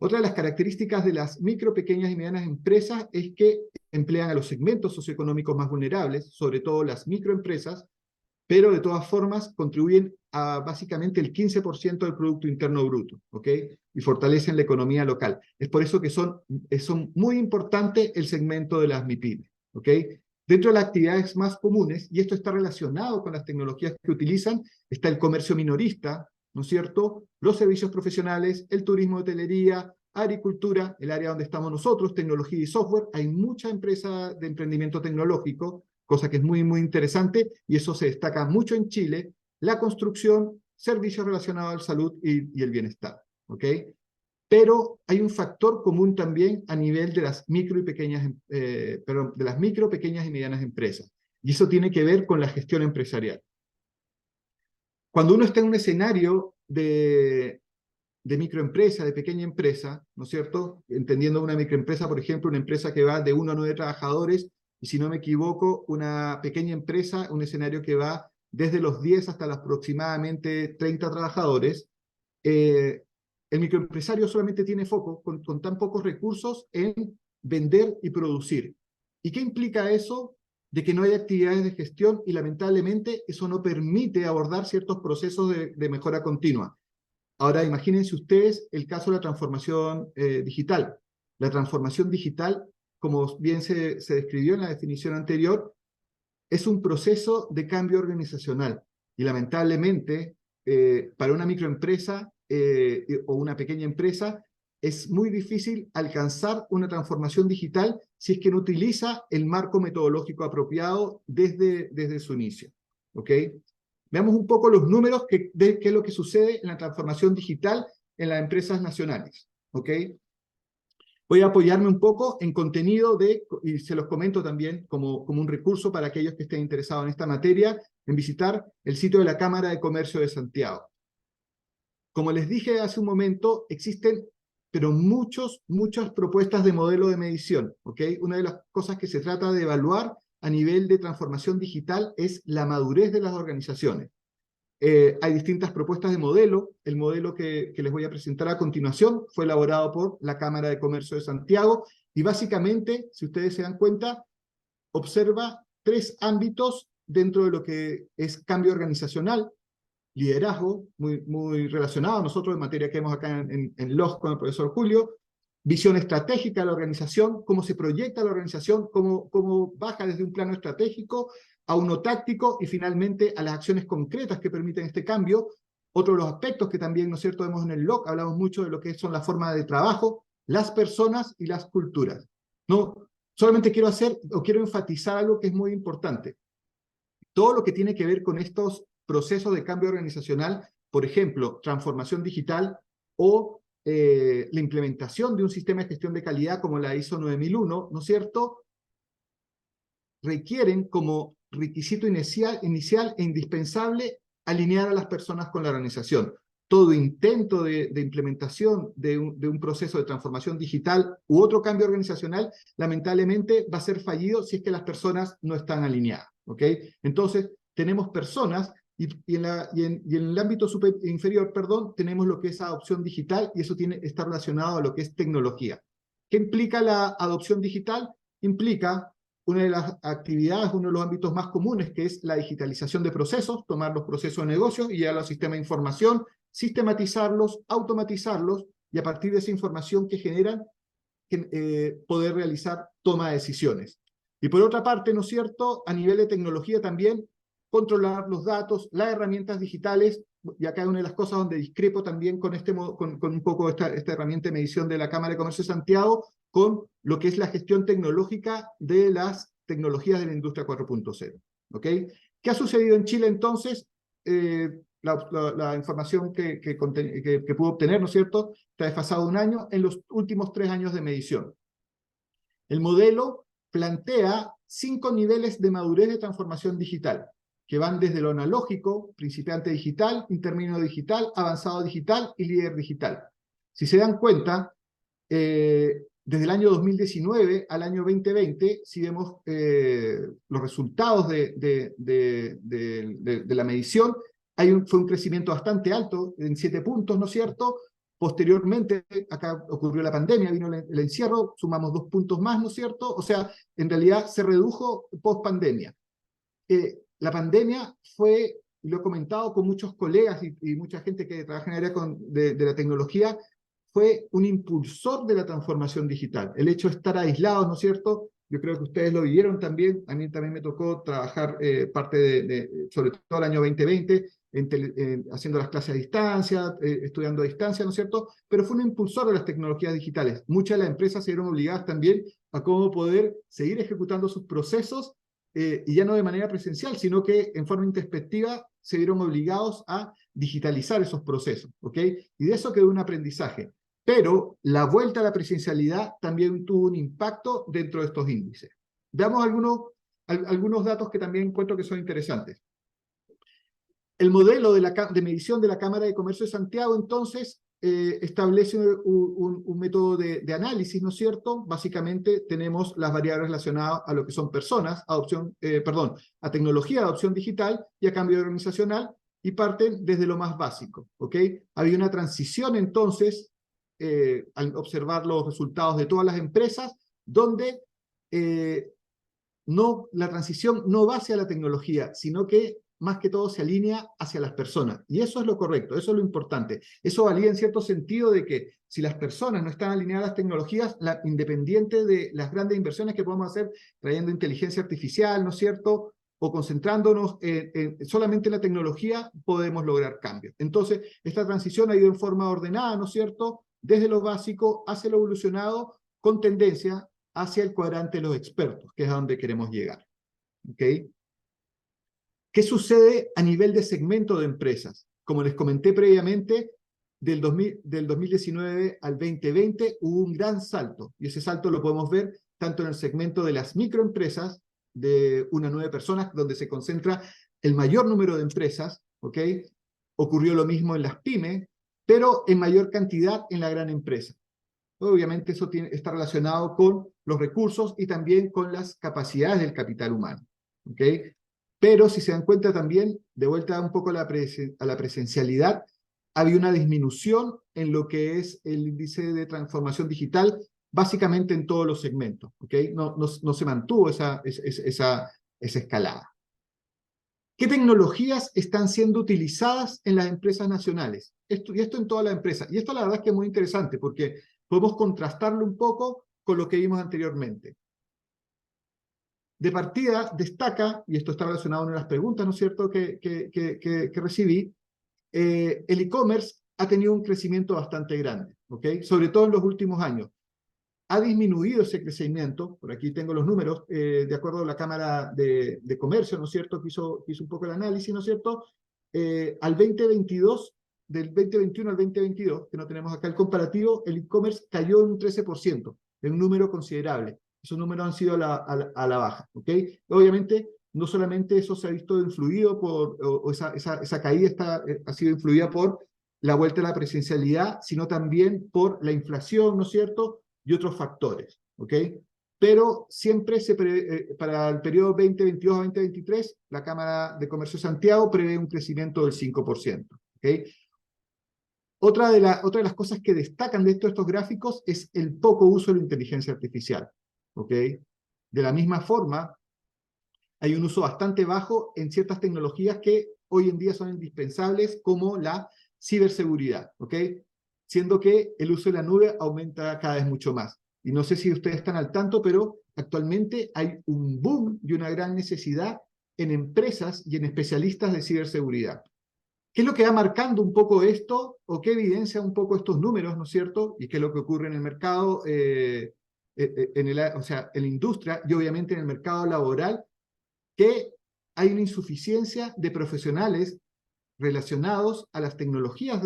Otra de las características de las micro, pequeñas y medianas empresas es que emplean a los segmentos socioeconómicos más vulnerables, sobre todo las microempresas, pero de todas formas contribuyen a básicamente el 15% del Producto Interno Bruto, ¿ok? Y fortalecen la economía local. Es por eso que son muy importantes el segmento de las MIPYME, ¿ok? Dentro de las actividades más comunes, y esto está relacionado con las tecnologías que utilizan, está el comercio minorista, ¿no es cierto?, los servicios profesionales, el turismo, hotelería, agricultura, el área donde estamos nosotros, tecnología y software. Hay muchas empresas de emprendimiento tecnológico, cosa que es muy, muy interesante, y eso se destaca mucho en Chile, la construcción, servicios relacionados a la salud y el bienestar, ¿ok? Pero hay un factor común también a nivel de las micro y pequeñas, de las micro, pequeñas y medianas empresas, y eso tiene que ver con la gestión empresarial. Cuando uno está en un escenario de microempresa, de pequeña empresa, ¿no es cierto? Entendiendo una microempresa, por ejemplo, una empresa que va de 1 a 9 trabajadores, y si no me equivoco, una pequeña empresa, un escenario que va desde los 10 hasta los aproximadamente 30 trabajadores, el microempresario solamente tiene foco, con tan pocos recursos, en vender y producir. ¿Y qué implica eso? De que no hay actividades de gestión y lamentablemente eso no permite abordar ciertos procesos de mejora continua. Ahora imagínense ustedes el caso de la transformación digital. La transformación digital, como bien se describió en la definición anterior, es un proceso de cambio organizacional. Y lamentablemente, para una microempresa o una pequeña empresa, es muy difícil alcanzar una transformación digital si es que no utiliza el marco metodológico apropiado desde su inicio. ¿Ok? Veamos un poco los números de qué es lo que sucede en la transformación digital en las empresas nacionales. ¿Ok? Voy a apoyarme un poco en contenido y se los comento también como un recurso para aquellos que estén interesados en esta materia, en visitar el sitio de la Cámara de Comercio de Santiago. Como les dije hace un momento, existen pero muchas propuestas de modelo de medición. ¿Ok? Una de las cosas que se trata de evaluar a nivel de transformación digital es la madurez de las organizaciones. Hay distintas propuestas de modelo. El modelo que les voy a presentar a continuación fue elaborado por la Cámara de Comercio de Santiago y básicamente, si ustedes se dan cuenta, observa 3 ámbitos dentro de lo que es cambio organizacional, liderazgo, muy relacionado a nosotros en materia que vemos acá en LOG con el profesor Julio, visión estratégica de la organización, cómo se proyecta la organización, cómo baja desde un plano estratégico a uno táctico y finalmente a las acciones concretas que permiten este cambio. Otro de los aspectos que también, ¿no es cierto?, vemos en el LOG, hablamos mucho de lo que son las formas de trabajo, las personas y las culturas. No, solamente quiero enfatizar algo que es muy importante. Todo lo que tiene que ver con estos procesos de cambio organizacional, por ejemplo, transformación digital o la implementación de un sistema de gestión de calidad como la ISO 9001, ¿no es cierto?, requieren como requisito inicial e indispensable alinear a las personas con la organización. Todo intento de implementación de un proceso de transformación digital u otro cambio organizacional, lamentablemente va a ser fallido si es que las personas no están alineadas. ¿Ok? Entonces, tenemos personas y en el ámbito inferior, tenemos lo que es adopción digital y eso está relacionado a lo que es tecnología. ¿Qué implica la adopción digital? Implica una de las actividades, uno de los ámbitos más comunes, que es la digitalización de procesos, tomar los procesos de negocio y llevarlos al sistema de información, sistematizarlos, automatizarlos y a partir de esa información que generan, poder realizar toma de decisiones. Y por otra parte, ¿no es cierto?, a nivel de tecnología también, controlar los datos, las herramientas digitales, y acá es una de las cosas donde discrepo también con un poco esta herramienta de medición de la Cámara de Comercio de Santiago, con lo que es la gestión tecnológica de las tecnologías de la industria 4.0. ¿Ok? ¿Qué ha sucedido en Chile entonces? La información que pudo obtener, ¿no es cierto?, está desfasado un año en los últimos 3 años de medición. El modelo plantea 5 niveles de madurez de transformación digital, que van desde lo analógico, principiante digital, intermedio digital, avanzado digital y líder digital. Si se dan cuenta, desde el año 2019 al año 2020, si vemos los resultados de la medición, fue un crecimiento bastante alto, en 7 puntos, ¿no es cierto? Posteriormente, acá ocurrió la pandemia, vino el encierro, sumamos 2 puntos más, ¿no es cierto? O sea, en realidad se redujo post-pandemia. La pandemia fue, lo he comentado con muchos colegas y mucha gente que trabaja en el área de la tecnología, fue un impulsor de la transformación digital. El hecho de estar aislados, ¿no es cierto? Yo creo que ustedes lo vivieron también. A mí también me tocó trabajar sobre todo el año 2020, haciendo las clases a distancia, estudiando a distancia, ¿no es cierto? Pero fue un impulsor de las tecnologías digitales. Muchas de las empresas se vieron obligadas también a cómo poder seguir ejecutando sus procesos, y ya no de manera presencial, sino que en forma introspectiva se vieron obligados a digitalizar esos procesos, ¿ok? Y de eso quedó un aprendizaje. Pero la vuelta a la presencialidad también tuvo un impacto dentro de estos índices. Veamos algunos datos que también encuentro que son interesantes. El modelo de medición de la Cámara de Comercio de Santiago, entonces, establece un método de análisis, ¿no es cierto? Básicamente tenemos las variables relacionadas a lo que son personas, a tecnología de adopción digital y a cambio organizacional, y parten desde lo más básico, ¿ok? Había una transición entonces, al observar los resultados de todas las empresas, donde la transición no va hacia la tecnología, sino que más que todo se alinea hacia las personas. Y eso es lo correcto, eso es lo importante. Eso valía en cierto sentido de que si las personas no están alineadas a las tecnologías, independiente de las grandes inversiones que podemos hacer trayendo inteligencia artificial, ¿no es cierto?, o concentrándonos solamente en la tecnología, podemos lograr cambios. Entonces, esta transición ha ido en forma ordenada, ¿no es cierto?, desde lo básico hacia lo evolucionado, con tendencia hacia el cuadrante de los expertos, que es a donde queremos llegar. ¿Ok? ¿Qué sucede a nivel de segmento de empresas? Como les comenté previamente, del 2019 al 2020 hubo un gran salto, y ese salto lo podemos ver tanto en el segmento de las microempresas, de 1 a 9 personas, donde se concentra el mayor número de empresas, ¿ok? Ocurrió lo mismo en las pymes, pero en mayor cantidad en la gran empresa. Obviamente eso está relacionado con los recursos y también con las capacidades del capital humano, ¿ok? Pero si se dan cuenta también, de vuelta un poco a la presencialidad, había una disminución en lo que es el índice de transformación digital, básicamente en todos los segmentos, ¿ok? No se mantuvo esa escalada. ¿Qué tecnologías están siendo utilizadas en las empresas nacionales? Esto en todas las empresas. Y esto la verdad es que es muy interesante porque podemos contrastarlo un poco con lo que vimos anteriormente. De partida destaca, y esto está relacionado a una de las preguntas, ¿no es cierto?, que recibí, el e-commerce ha tenido un crecimiento bastante grande, ¿ok? Sobre todo en los últimos años. Ha disminuido ese crecimiento, por aquí tengo los números, de acuerdo a la Cámara de Comercio, ¿no es cierto?, que hizo un poco el análisis, ¿no es cierto?, al 2022, del 2021 al 2022, que no tenemos acá el comparativo, el e-commerce cayó en un 13%, en un número considerable. Esos números han sido a la baja, ¿ok? Obviamente, no solamente eso se ha visto influido esa caída ha sido influida por la vuelta a la presencialidad, sino también por la inflación, ¿no es cierto?, y otros factores, ¿ok? Pero siempre para el periodo 2022 a 2023, la Cámara de Comercio de Santiago prevé un crecimiento del 5%, ¿ok? Otra de las cosas que destacan de estos gráficos es el poco uso de la inteligencia artificial, ¿ok? De la misma forma, hay un uso bastante bajo en ciertas tecnologías que hoy en día son indispensables, como la ciberseguridad, ¿ok? Siendo que el uso de la nube aumenta cada vez mucho más. Y no sé si ustedes están al tanto, pero actualmente hay un boom y una gran necesidad en empresas y en especialistas de ciberseguridad. ¿Qué es lo que va marcando un poco esto, o qué evidencia un poco estos números, ¿no es cierto? Y qué es lo que ocurre en el mercado, en la industria y obviamente en el mercado laboral, que hay una insuficiencia de profesionales relacionados a las tecnologías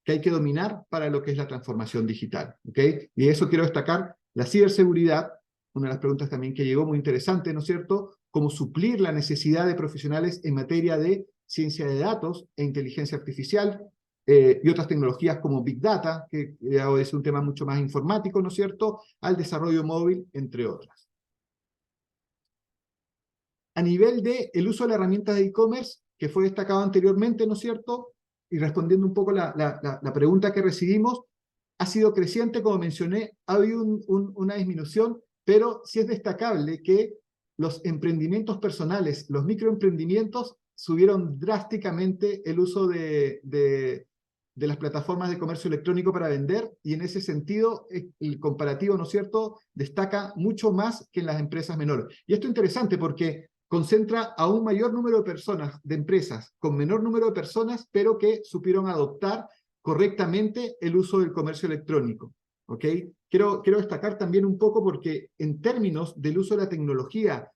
que hay que dominar para lo que es la transformación digital, ¿ok? Y eso quiero destacar la ciberseguridad, una de las preguntas también que llegó muy interesante, ¿no es cierto? Cómo suplir la necesidad de profesionales en materia de ciencia de datos e inteligencia artificial, y otras tecnologías como Big Data, que es un tema mucho más informático, ¿no es cierto?, al desarrollo móvil, entre otras. A nivel del uso de la herramienta de e-commerce, que fue destacado anteriormente, ¿no es cierto?, y respondiendo un poco la pregunta que recibimos, ha sido creciente, como mencioné, ha habido una disminución, pero sí es destacable que los emprendimientos personales, los microemprendimientos, subieron drásticamente el uso de las plataformas de comercio electrónico para vender, y en ese sentido el comparativo, ¿no es cierto?, destaca mucho más que en las empresas menores. Y esto es interesante porque concentra a un mayor número de personas, de empresas con menor número de personas, pero que supieron adoptar correctamente el uso del comercio electrónico, ¿ok? Quiero destacar también un poco porque en términos del uso de la tecnología,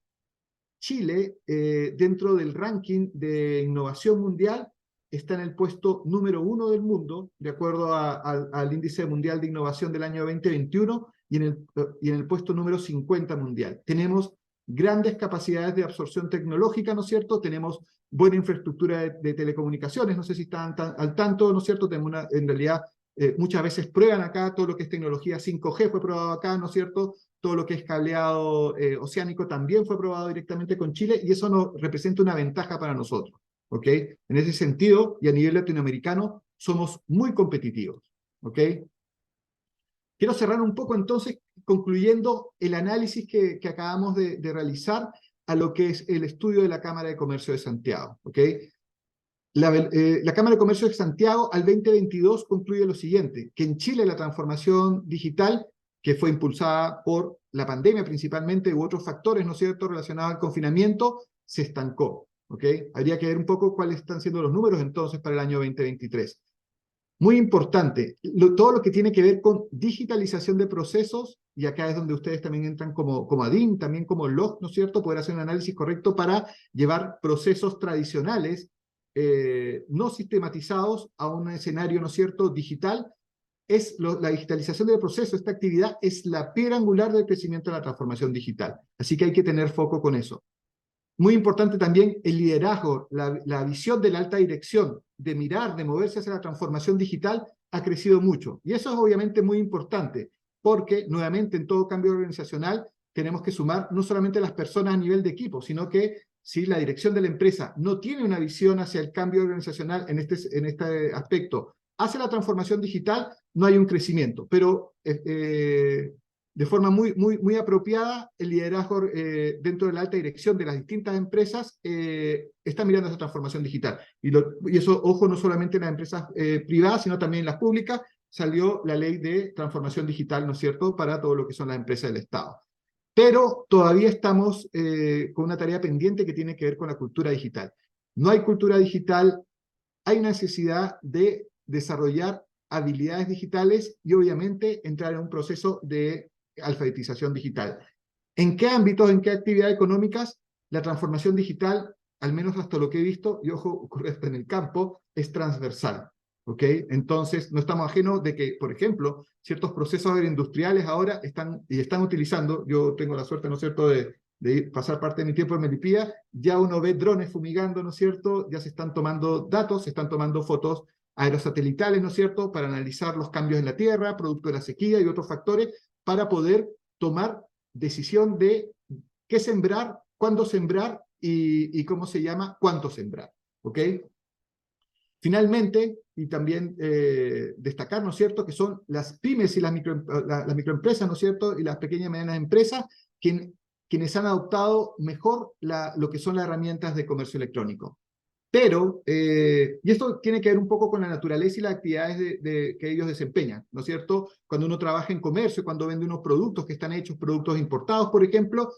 Chile, dentro del ranking de innovación mundial, está en el puesto número 1 del mundo, de acuerdo al índice mundial de innovación del año 2021, y en el puesto número 50 mundial. Tenemos grandes capacidades de absorción tecnológica, ¿no es cierto? Tenemos buena infraestructura de telecomunicaciones, no sé si están al tanto, ¿no es cierto? Tenemos en realidad, muchas veces prueban acá, todo lo que es tecnología 5G fue probado acá, ¿no es cierto? Todo lo que es cableado oceánico también fue probado directamente con Chile, y eso nos representa una ventaja para nosotros, ¿ok? En ese sentido, y a nivel latinoamericano, somos muy competitivos, ¿ok? Quiero cerrar un poco entonces concluyendo el análisis que acabamos de realizar a lo que es el estudio de la Cámara de Comercio de Santiago, ¿ok? La Cámara de Comercio de Santiago al 2022 concluye lo siguiente, que en Chile la transformación digital, que fue impulsada por la pandemia principalmente u otros factores, ¿no es cierto?, relacionados al confinamiento, se estancó, ¿ok? Habría que ver un poco cuáles están siendo los números entonces para el año 2023. Muy importante, todo lo que tiene que ver con digitalización de procesos, y acá es donde ustedes también entran como ADIN, también como LOG, ¿no es cierto?, poder hacer un análisis correcto para llevar procesos tradicionales, no sistematizados, a un escenario, ¿no es cierto?, digital. La digitalización del proceso, esta actividad, es la piedra angular del crecimiento de la transformación digital. Así que hay que tener foco con eso. Muy importante también el liderazgo, la visión de la alta dirección, de mirar, de moverse hacia la transformación digital, ha crecido mucho. Y eso es obviamente muy importante, porque nuevamente en todo cambio organizacional tenemos que sumar no solamente las personas a nivel de equipo, sino que si la dirección de la empresa no tiene una visión hacia el cambio organizacional en este aspecto, hacia la transformación digital, no hay un crecimiento. Pero de forma muy apropiada, el liderazgo dentro de la alta dirección de las distintas empresas está mirando esa transformación digital. Y eso, ojo, no solamente en las empresas privadas, sino también en las públicas, salió la ley de transformación digital, ¿no es cierto?, para todo lo que son las empresas del Estado. Pero todavía estamos con una tarea pendiente que tiene que ver con la cultura digital. No hay cultura digital, hay necesidad de desarrollar habilidades digitales y obviamente entrar en un proceso de alfabetización digital. ¿En qué ámbitos, en qué actividades económicas la transformación digital, al menos hasta lo que he visto, y ojo, ocurre hasta en el campo, es transversal? ¿Ok? Entonces, no estamos ajenos de que, por ejemplo, ciertos procesos agroindustriales ahora están utilizando, yo tengo la suerte, ¿no es cierto?, de pasar parte de mi tiempo en Melipilla, ya uno ve drones fumigando, ¿no es cierto?, ya se están tomando datos, se están tomando fotos aerosatelitales, ¿no es cierto?, para analizar los cambios en la tierra, producto de la sequía y otros factores, para poder tomar decisión de qué sembrar, cuándo sembrar y cómo se llama, cuánto sembrar, ¿ok? Finalmente, y también destacar, ¿no es cierto?, que son las pymes y las microempresas, ¿no es cierto?, y las pequeñas y medianas empresas quienes han adoptado mejor lo que son las herramientas de comercio electrónico. Pero, y esto tiene que ver un poco con la naturaleza y las actividades que ellos desempeñan, ¿no es cierto? Cuando uno trabaja en comercio, cuando vende unos productos que están hechos, productos importados, por ejemplo,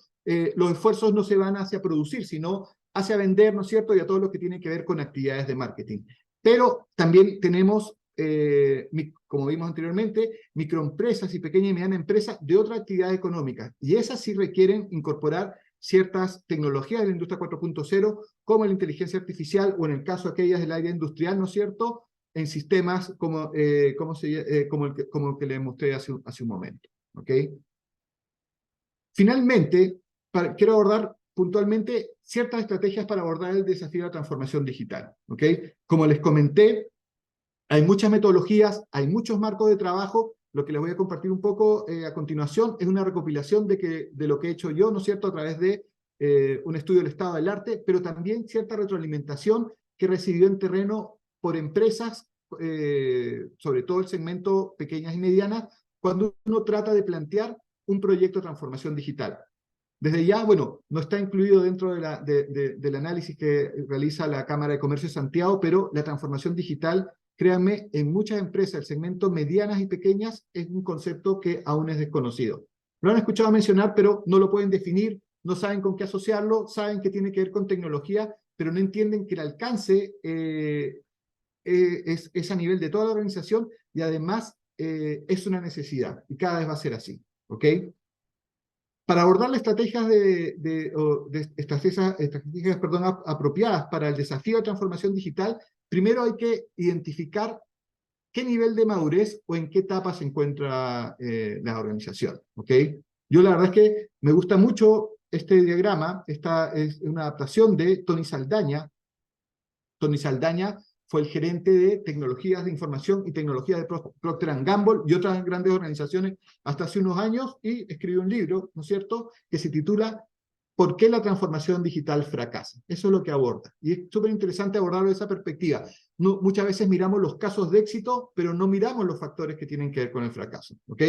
los esfuerzos no se van hacia producir, sino hacia vender, ¿no es cierto? Y a todo lo que tiene que ver con actividades de marketing. Pero también tenemos, como vimos anteriormente, microempresas y pequeñas y medianas empresas de otras actividades económicas, y esas sí requieren incorporar ciertas tecnologías de la industria 4.0, como la inteligencia artificial, o en el caso de aquellas del área industrial, ¿no es cierto?, en sistemas como el que les mostré hace un momento. ¿Ok? Finalmente, quiero abordar puntualmente ciertas estrategias para abordar el desafío de la transformación digital. ¿Ok? Como les comenté, hay muchas metodologías, hay muchos marcos de trabajo. Lo que les voy a compartir un poco a continuación es una recopilación de lo que he hecho yo, ¿no es cierto?, a través de un estudio del estado del arte, pero también cierta retroalimentación que recibió en terreno por empresas, sobre todo el segmento pequeñas y medianas, cuando uno trata de plantear un proyecto de transformación digital. Desde ya, bueno, no está incluido dentro del análisis que realiza la Cámara de Comercio de Santiago, pero la transformación digital, créanme, en muchas empresas del segmento medianas y pequeñas es un concepto que aún es desconocido. Lo han escuchado mencionar, pero no lo pueden definir, no saben con qué asociarlo, saben que tiene que ver con tecnología, pero no entienden que el alcance es a nivel de toda la organización, y además es una necesidad, y cada vez va a ser así. ¿Ok? Para abordar las estrategias apropiadas para el desafío de transformación digital, primero hay que identificar qué nivel de madurez o en qué etapa se encuentra la organización. ¿Ok? Yo la verdad es que me gusta mucho este diagrama. Esta es una adaptación de Tony Saldaña, Tony Saldaña fue el gerente de tecnologías de información y tecnologías de Procter & Gamble y otras grandes organizaciones hasta hace unos años, y escribió un libro, ¿no es cierto?, que se titula ¿Por qué la transformación digital fracasa? Eso es lo que aborda. Y es súper interesante abordarlo desde esa perspectiva. No, muchas veces miramos los casos de éxito, pero no miramos los factores que tienen que ver con el fracaso. ¿Ok?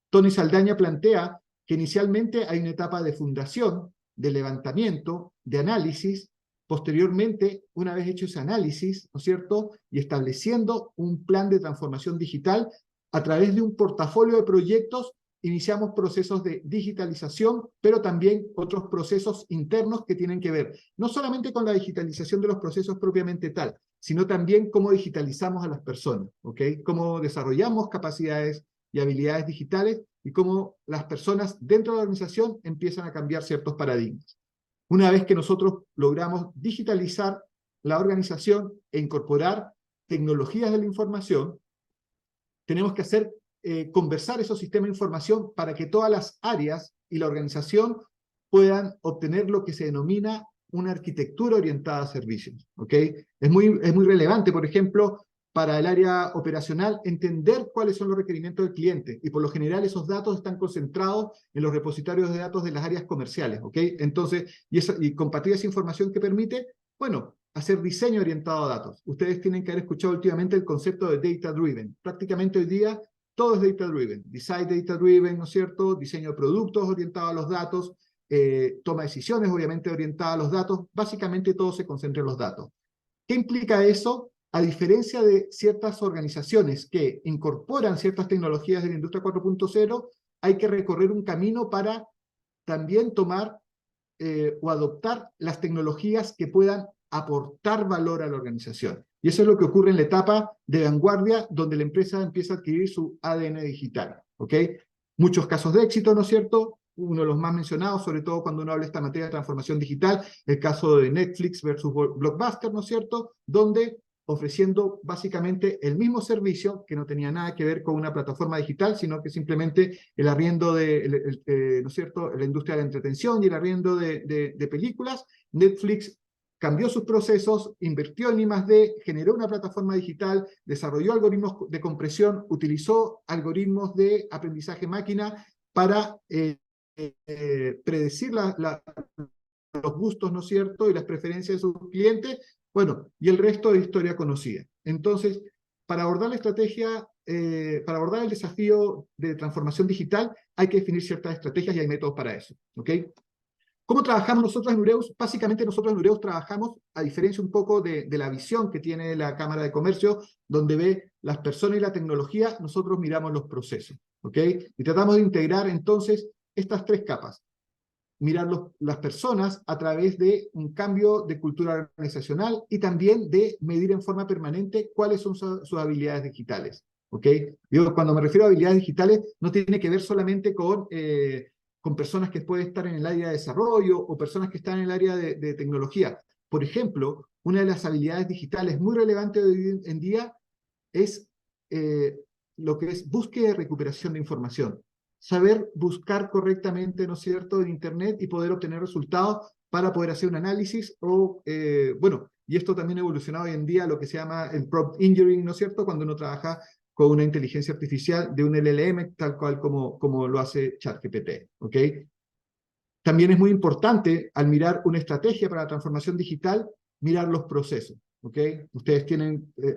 Tony Saldaña plantea que inicialmente hay una etapa de fundación, de levantamiento, de análisis. Posteriormente, una vez hecho ese análisis, ¿no es cierto?, y estableciendo un plan de transformación digital, a través de un portafolio de proyectos, iniciamos procesos de digitalización, pero también otros procesos internos que tienen que ver no solamente con la digitalización de los procesos propiamente tal, sino también cómo digitalizamos a las personas, ¿ok? Cómo desarrollamos capacidades y habilidades digitales y cómo las personas dentro de la organización empiezan a cambiar ciertos paradigmas. Una vez que nosotros logramos digitalizar la organización e incorporar tecnologías de la información, tenemos que hacer conversar esos sistemas de información para que todas las áreas y la organización puedan obtener lo que se denomina una arquitectura orientada a servicios. ¿Ok? Es muy relevante, por ejemplo, para el área operacional, entender cuáles son los requerimientos del cliente, y por lo general esos datos están concentrados en los repositorios de datos de las áreas comerciales, ¿ok? Entonces, y compartir esa información que permite, bueno, hacer diseño orientado a datos. Ustedes tienen que haber escuchado últimamente el concepto de data driven. Prácticamente hoy día todo es data driven, design data driven, ¿no es cierto? Diseño de productos orientado a los datos, toma de decisiones obviamente orientada a los datos, básicamente todo se concentra en los datos. ¿Qué implica eso? A diferencia de ciertas organizaciones que incorporan ciertas tecnologías de la industria 4.0, hay que recorrer un camino para también tomar o adoptar las tecnologías que puedan aportar valor a la organización. Y eso es lo que ocurre en la etapa de vanguardia, donde la empresa empieza a adquirir su ADN digital. ¿Ok? Muchos casos de éxito, ¿no es cierto? Uno de los más mencionados, sobre todo cuando uno habla de esta materia de transformación digital, el caso de Netflix versus Blockbuster, ¿no es cierto?, donde ofreciendo básicamente el mismo servicio, que no tenía nada que ver con una plataforma digital, sino que simplemente el arriendo de, ¿no es cierto?, la industria de la entretención y el arriendo de películas. Netflix cambió sus procesos, invirtió en I+D, generó una plataforma digital, desarrolló algoritmos de compresión, utilizó algoritmos de aprendizaje máquina para predecir los gustos, ¿no es cierto?, y las preferencias de sus clientes. Bueno, y el resto de historia conocida. Entonces, para abordar la estrategia, para abordar el desafío de transformación digital, hay que definir ciertas estrategias y hay métodos para eso. ¿Ok? ¿Cómo trabajamos nosotros en Nureus? Básicamente nosotros en Nureus trabajamos, a diferencia un poco de la visión que tiene la Cámara de Comercio, donde ve las personas y la tecnología, nosotros miramos los procesos. ¿Ok? Y tratamos de integrar entonces estas tres capas. Mirar las personas a través de un cambio de cultura organizacional y también de medir en forma permanente cuáles son sus habilidades digitales. ¿Ok? Yo cuando me refiero a habilidades digitales no tiene que ver solamente con personas que pueden estar en el área de desarrollo o personas que están en el área de tecnología. Por ejemplo, una de las habilidades digitales muy relevantes de hoy en día es lo que es búsqueda y recuperación de información. Saber buscar correctamente, ¿no es cierto?, en Internet y poder obtener resultados para poder hacer un análisis o, bueno, y esto también ha evolucionado hoy en día lo que se llama el prompt engineering, ¿no es cierto?, cuando uno trabaja con una inteligencia artificial de un LLM, tal cual como lo hace ChatGPT, ¿ok? También es muy importante, al mirar una estrategia para la transformación digital, mirar los procesos, ¿ok? Ustedes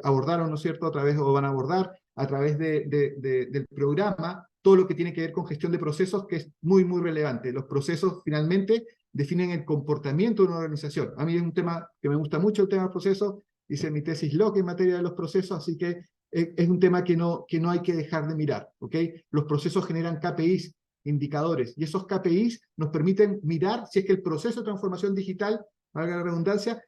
abordaron, ¿no es cierto?, a través, o van a abordar a través del programa, todo lo que tiene que ver con gestión de procesos, que es muy, muy relevante. Los procesos, finalmente, definen el comportamiento de una organización. A mí es un tema que me gusta mucho, el tema de procesos. Hice mi tesis LOC en materia de los procesos, así que es un tema que no hay que dejar de mirar, ¿ok? Los procesos generan KPIs, indicadores, y esos KPIs nos mirar si es que el proceso de transformación digital, valga la redundancia,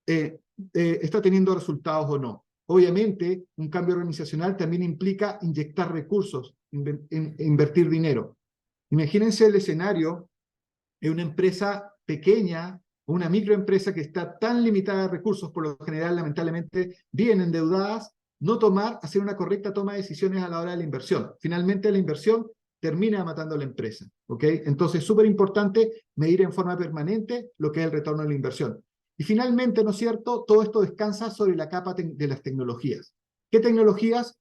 está teniendo resultados o no. Obviamente, un cambio organizacional también implica inyectar recursos, invertir dinero. Imagínense el escenario de una empresa pequeña o una microempresa que está tan limitada de recursos, por lo general, lamentablemente, bien endeudadas, no hacer una correcta toma de decisiones a la hora de la inversión. Finalmente, la inversión termina matando a la empresa. ¿Ok? Entonces, es súper importante medir en forma permanente lo que es el retorno de la inversión. Y finalmente, ¿no es cierto?, todo esto descansa sobre la capa de las tecnologías. ¿Qué tecnologías?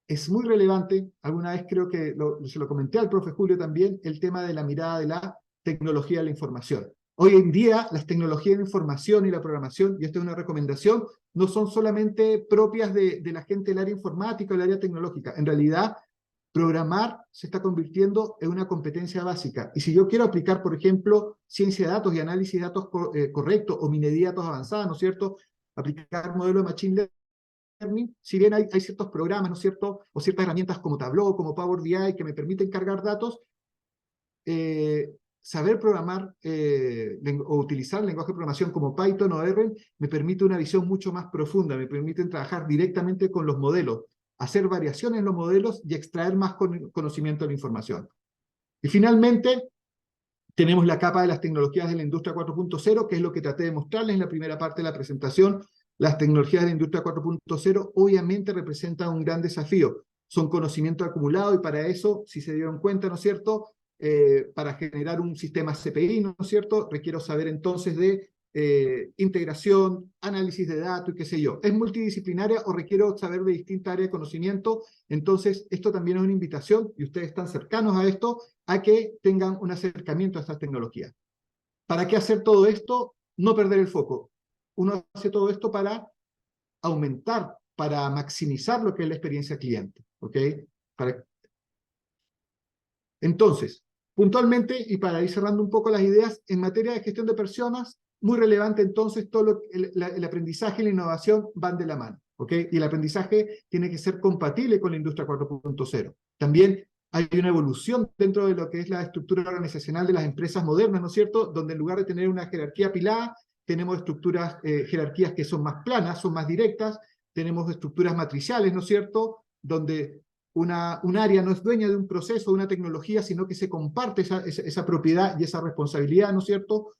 Es muy relevante, alguna vez creo que se lo comenté al profe Julio también, el tema de la mirada de la tecnología de la información. Hoy en día, las tecnologías de la información y la programación, y esta es una recomendación, no son solamente propias de la gente del área informática o del área tecnológica. En realidad, programar se está convirtiendo en una competencia básica. Y si yo quiero aplicar, por ejemplo, ciencia de datos y análisis de datos correctos o minería de datos avanzada, ¿no es cierto?, aplicar modelo de machine learning, si bien hay ciertos programas, ¿no es cierto?, o ciertas herramientas como Tableau, como Power BI, que me permiten cargar datos, saber programar o utilizar lenguaje de programación como Python o R me permite una visión mucho más profunda, me permiten trabajar directamente con los modelos, hacer variaciones en los modelos y extraer más conocimiento de la información. Y finalmente, tenemos la capa de las tecnologías de la industria 4.0, que es lo que traté de mostrarles en la primera parte de la presentación. Las tecnologías de la industria 4.0 obviamente representan un gran desafío. Son conocimiento acumulado y para eso, si se dieron cuenta, ¿no es cierto?, para generar un sistema CPI, ¿no es cierto?, requiero saber entonces de integración, análisis de datos y qué sé yo. ¿Es multidisciplinaria o requiero saber de distintas áreas de conocimiento? Entonces, esto también es una invitación, y ustedes están cercanos a esto, a que tengan un acercamiento a estas tecnologías. ¿Para qué hacer todo esto? No perder el foco. Uno hace todo esto para aumentar, para maximizar lo que es la experiencia cliente. ¿Ok? Entonces, puntualmente, y para ir cerrando un poco las ideas, en materia de gestión de personas, muy relevante entonces todo el aprendizaje y la innovación van de la mano. ¿Ok? Y el aprendizaje tiene que ser compatible con la industria 4.0. También hay una evolución dentro de lo que es la estructura organizacional de las empresas modernas, ¿no es cierto?, donde en lugar de tener una jerarquía apilada, tenemos jerarquías que son más planas, son más directas, tenemos estructuras matriciales, ¿no es cierto?, donde un área no es dueña de un proceso, de una tecnología, sino que se comparte esa propiedad y esa responsabilidad, ¿no es cierto?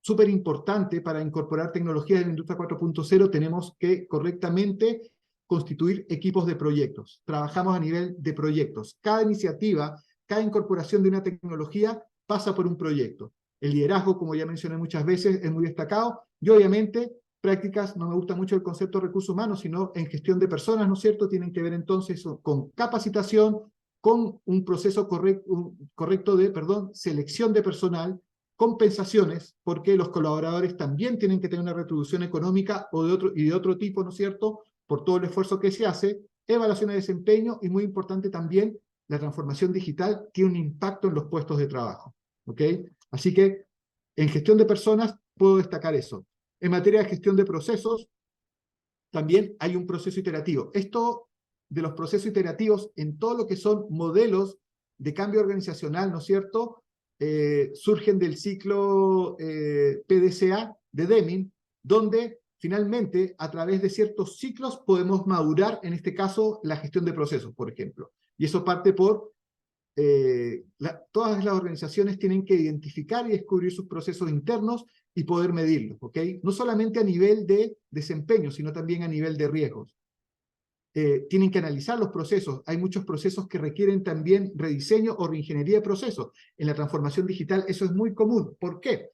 Súper importante para incorporar tecnologías en la industria 4.0, tenemos que correctamente constituir equipos de proyectos. Trabajamos a nivel de proyectos. Cada iniciativa, cada incorporación de una tecnología pasa por un proyecto. El liderazgo, como ya mencioné muchas veces, es muy destacado. Y obviamente, prácticas, no me gusta mucho el concepto de recursos humanos, sino en gestión de personas, ¿no es cierto? Tienen que ver entonces con capacitación, con un proceso correcto de selección de personal, compensaciones, porque los colaboradores también tienen que tener una retribución económica o de otro tipo, ¿no es cierto?, por todo el esfuerzo que se hace, evaluación de desempeño y muy importante también, la transformación digital tiene un impacto en los puestos de trabajo. ¿Ok? Así que en gestión de personas puedo destacar eso. En materia de gestión de procesos, también hay un proceso iterativo. Esto de los procesos iterativos en todo lo que son modelos de cambio organizacional, ¿no es cierto?, surgen del ciclo PDCA de Deming, donde finalmente a través de ciertos ciclos podemos madurar, en este caso, la gestión de procesos, por ejemplo. Y eso parte por todas las organizaciones tienen que identificar y descubrir sus procesos internos y poder medirlos, ¿ok? No solamente a nivel de desempeño, sino también a nivel de riesgos. Tienen que analizar los procesos. Hay muchos procesos que requieren también rediseño o reingeniería de procesos. En la transformación digital eso es muy común. ¿Por qué?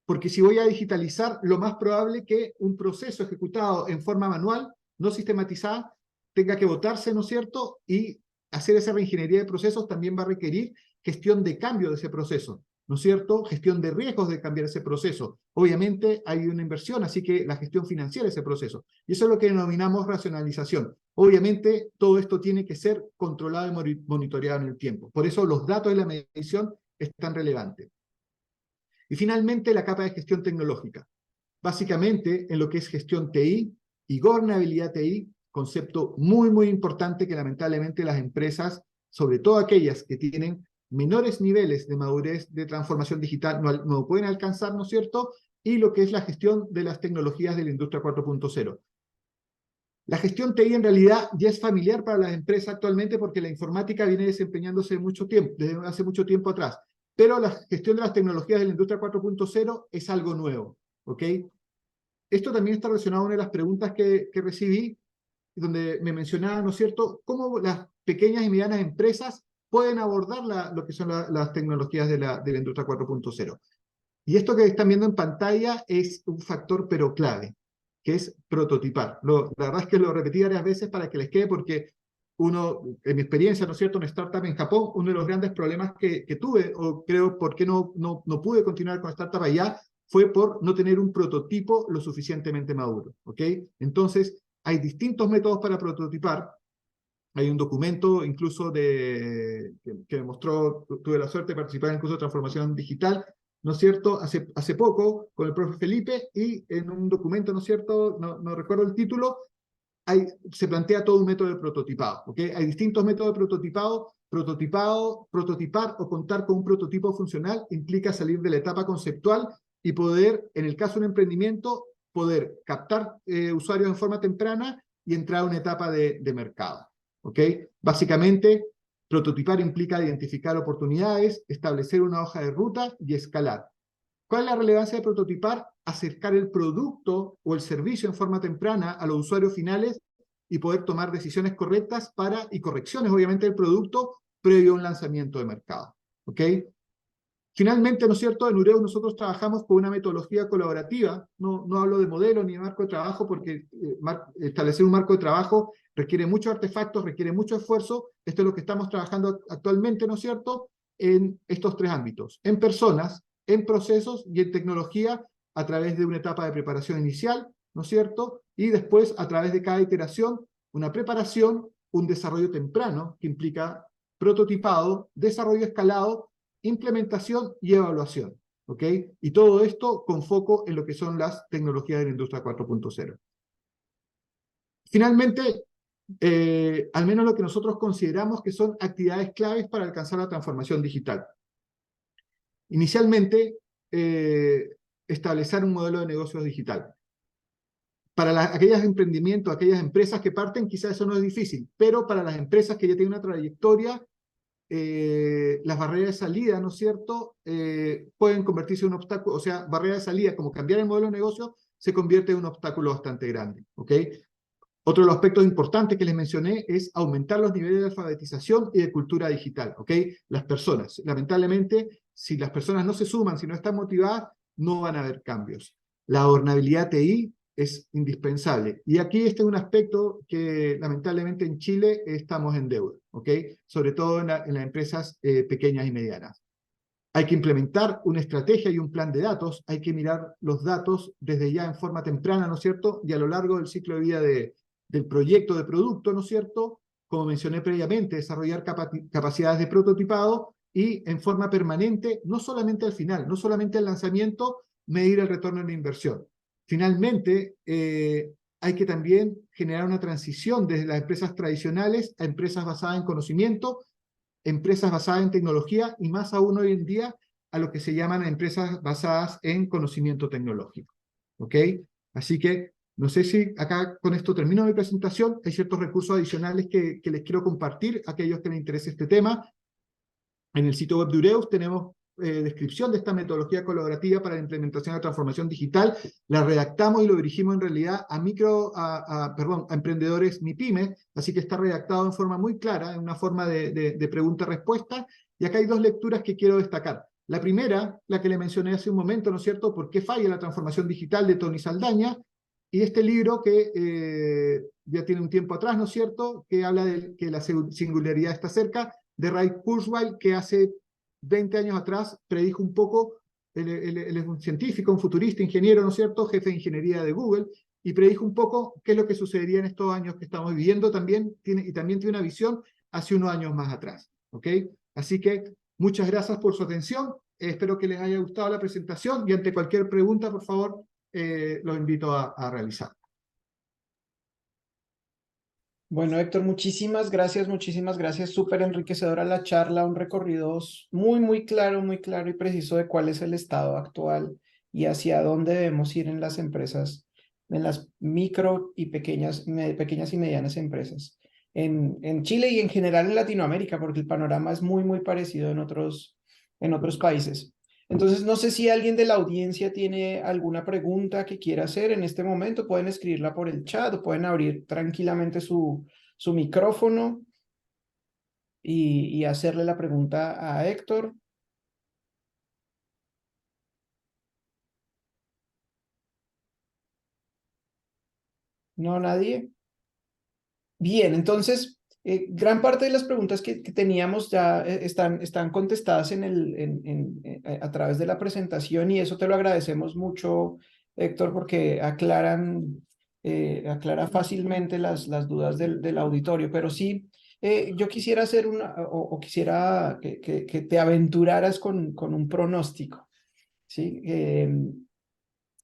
Porque si voy a digitalizar, lo más probable que un proceso ejecutado en forma manual, no sistematizada, tenga que botarse, ¿no es cierto? Y hacer esa reingeniería de procesos también va a requerir gestión de cambio de ese proceso, ¿no es cierto? Gestión de riesgos de cambiar ese proceso. Obviamente hay una inversión, así que la gestión financiera de ese proceso. Y eso es lo que denominamos racionalización. Obviamente todo esto tiene que ser controlado y monitoreado en el tiempo. Por eso los datos de la medición es tan relevante. Y finalmente la capa de gestión tecnológica. Básicamente en lo que es gestión TI y gobernabilidad TI, concepto muy, muy importante que lamentablemente las empresas, sobre todo aquellas que tienen menores niveles de madurez de transformación digital, no pueden alcanzar, ¿no es cierto? Y lo que es la gestión de las tecnologías de la industria 4.0. La gestión TI en realidad ya es familiar para las empresas actualmente porque la informática viene desempeñándose desde hace mucho tiempo atrás. Pero la gestión de las tecnologías de la industria 4.0 es algo nuevo. ¿Ok? Esto también está relacionado a una de las preguntas que recibí, donde me mencionaba, ¿no es cierto?, cómo las pequeñas y medianas empresas pueden abordar lo que son las tecnologías de la industria 4.0. Y esto que están viendo en pantalla es un factor pero clave, que es prototipar. La verdad es que lo repetí varias veces para que les quede, porque uno, en mi experiencia, ¿no es cierto?, en startup en Japón, uno de los grandes problemas que tuve, o creo por qué no pude continuar con startup allá, fue por no tener un prototipo lo suficientemente maduro, ¿ok? Entonces, hay distintos métodos para prototipar. Hay un documento incluso que me mostró, tuve la suerte de participar en el curso de transformación digital, ¿no es cierto?, hace poco, con el profe Felipe, y en un documento, ¿no es cierto?, no recuerdo el título, se plantea todo un método de prototipado, ¿ok? Hay distintos métodos de prototipado. Prototipar o contar con un prototipo funcional implica salir de la etapa conceptual y poder, en el caso de un emprendimiento, poder captar usuarios en forma temprana y entrar a una etapa de mercado, ¿ok? Básicamente, prototipar implica identificar oportunidades, establecer una hoja de ruta y escalar. ¿Cuál es la relevancia de prototipar? Acercar el producto o el servicio en forma temprana a los usuarios finales y poder tomar decisiones correctas y correcciones, obviamente, del producto previo a un lanzamiento de mercado. ¿Ok? Finalmente, ¿no es cierto?, en Ureus nosotros trabajamos con una metodología colaborativa. No hablo de modelo ni de marco de trabajo, porque establecer un marco de trabajo requiere muchos artefactos, requiere mucho esfuerzo. Esto es lo que estamos trabajando actualmente, ¿no es cierto?, en estos tres ámbitos: en personas, en procesos y en tecnología, a través de una etapa de preparación inicial, ¿no es cierto?, y después, a través de cada iteración, una preparación, un desarrollo temprano, que implica prototipado, desarrollo escalado, implementación y evaluación, ¿ok? Y todo esto con foco en lo que son las tecnologías de la industria 4.0. Finalmente, al menos lo que nosotros consideramos que son actividades claves para alcanzar la transformación digital. Inicialmente, establecer un modelo de negocios digital. Para aquellos emprendimientos, aquellas empresas que parten, quizás eso no es difícil, pero para las empresas que ya tienen una trayectoria, las barreras de salida, ¿no es cierto?, pueden convertirse en un obstáculo. O sea, barrera de salida, como cambiar el modelo de negocio, se convierte en un obstáculo bastante grande, ¿ok? Otro de los aspectos importantes que les mencioné es aumentar los niveles de alfabetización y de cultura digital, ¿ok? Las personas, lamentablemente, si las personas no se suman, si no están motivadas, no van a haber cambios. La adornabilidad TI es indispensable. Y aquí este es un aspecto que lamentablemente en Chile estamos en deuda, ¿ok? Sobre todo en las empresas pequeñas y medianas. Hay que implementar una estrategia y un plan de datos. Hay que mirar los datos desde ya en forma temprana, ¿no es cierto?, y a lo largo del ciclo de vida del proyecto de producto, ¿no es cierto?, como mencioné previamente, desarrollar capacidades de prototipado y en forma permanente, no solamente al final, no solamente al lanzamiento, medir el retorno en la inversión. Finalmente, hay que también generar una transición desde las empresas tradicionales a empresas basadas en conocimiento, empresas basadas en tecnología y más aún hoy en día a lo que se llaman empresas basadas en conocimiento tecnológico. ¿Ok? Así que no sé si acá con esto termino mi presentación. Hay ciertos recursos adicionales que les quiero compartir a aquellos que les interese este tema. En el sitio web de Ureus tenemos descripción de esta metodología colaborativa para la implementación de la transformación digital. La redactamos y lo dirigimos en realidad a emprendedores MIPYME, así que está redactado en forma muy clara, en una forma de pregunta-respuesta. Y acá hay dos lecturas que quiero destacar. La primera, la que le mencioné hace un momento, ¿no es cierto?, ¿Por qué falla la transformación digital?, de Tony Saldaña, y este libro que ya tiene un tiempo atrás, ¿no es cierto?, que habla de que la singularidad está cerca, de Ray Kurzweil, que hace 20 años atrás predijo un poco. Él es un científico, un futurista, ingeniero, ¿no es cierto?, jefe de ingeniería de Google, y predijo un poco qué es lo que sucedería en estos años que estamos viviendo también, y también tiene una visión hace unos años más atrás, ¿ok? Así que muchas gracias por su atención, espero que les haya gustado la presentación, y ante cualquier pregunta, por favor, los invito a realizar. Bueno, Héctor, muchísimas gracias, súper enriquecedora la charla, un recorrido muy claro y preciso de cuál es el estado actual y hacia dónde debemos ir en las empresas, en las micro y pequeñas y medianas empresas, en Chile y en general en Latinoamérica, porque el panorama es muy parecido en otros países. Entonces, no sé si alguien de la audiencia tiene alguna pregunta que quiera hacer en este momento. Pueden escribirla por el chat o pueden abrir tranquilamente su micrófono y hacerle la pregunta a Héctor. ¿No, nadie? Bien, entonces, gran parte de las preguntas que teníamos ya están contestadas a través de la presentación y eso te lo agradecemos mucho, Héctor, porque aclara fácilmente las dudas del auditorio. Pero sí, yo quisiera hacer o quisiera que te aventuraras con un pronóstico, ¿sí?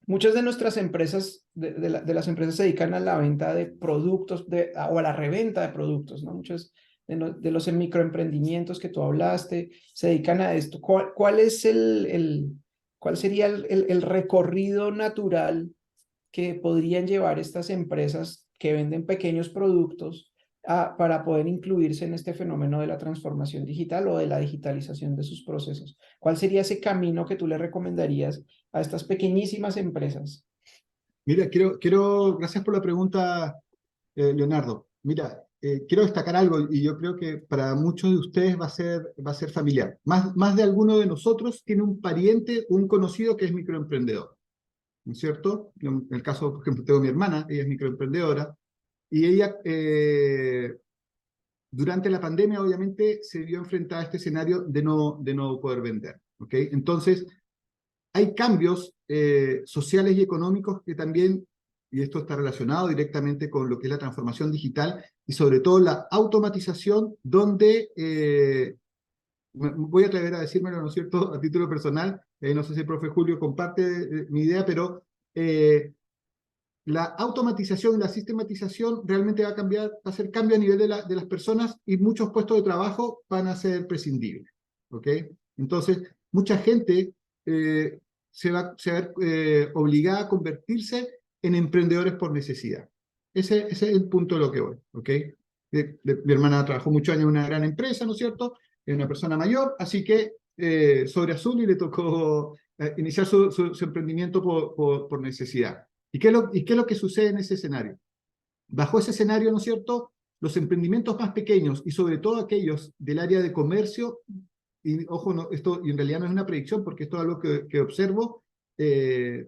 Muchas de nuestras empresas, de las empresas se dedican a la venta de productos o a la reventa de productos, ¿no? Muchos de los microemprendimientos que tú hablaste se dedican a esto. ¿Cuál es cuál sería el recorrido natural que podrían llevar estas empresas que venden pequeños productos para poder incluirse en este fenómeno de la transformación digital o de la digitalización de sus procesos? ¿Cuál sería ese camino que tú le recomendarías a estas pequeñísimas empresas? Mira, gracias por la pregunta, Leonardo. Mira, quiero destacar algo y yo creo que para muchos de ustedes va a ser familiar. Más de alguno de nosotros tiene un pariente, un conocido que es microemprendedor, ¿no es cierto? En el caso, por ejemplo, tengo mi hermana, ella es microemprendedora, y ella durante la pandemia obviamente se vio enfrentada a este escenario de no poder vender, ¿ok? Entonces, hay cambios sociales y económicos que también, y esto está relacionado directamente con lo que es la transformación digital y sobre todo la automatización, donde voy a atrever a decírmelo, ¿no es cierto?, a título personal, no sé si el profe Julio comparte mi idea, pero la automatización y la sistematización realmente va a hacer cambio a nivel de las personas y muchos puestos de trabajo van a ser prescindibles, ¿ok? Entonces, mucha gente se va a ver obligada a convertirse en emprendedores por necesidad. Ese es el punto de lo que voy, ¿ok? Mi hermana trabajó muchos años en una gran empresa, ¿no es cierto? Es una persona mayor, así que sobre azul y le tocó iniciar su emprendimiento por necesidad. ¿Y qué es lo que sucede en ese escenario? Bajo ese escenario, ¿no es cierto?, los emprendimientos más pequeños y sobre todo aquellos del área de comercio, y ojo, no, esto en realidad no es una predicción porque esto es algo que observo,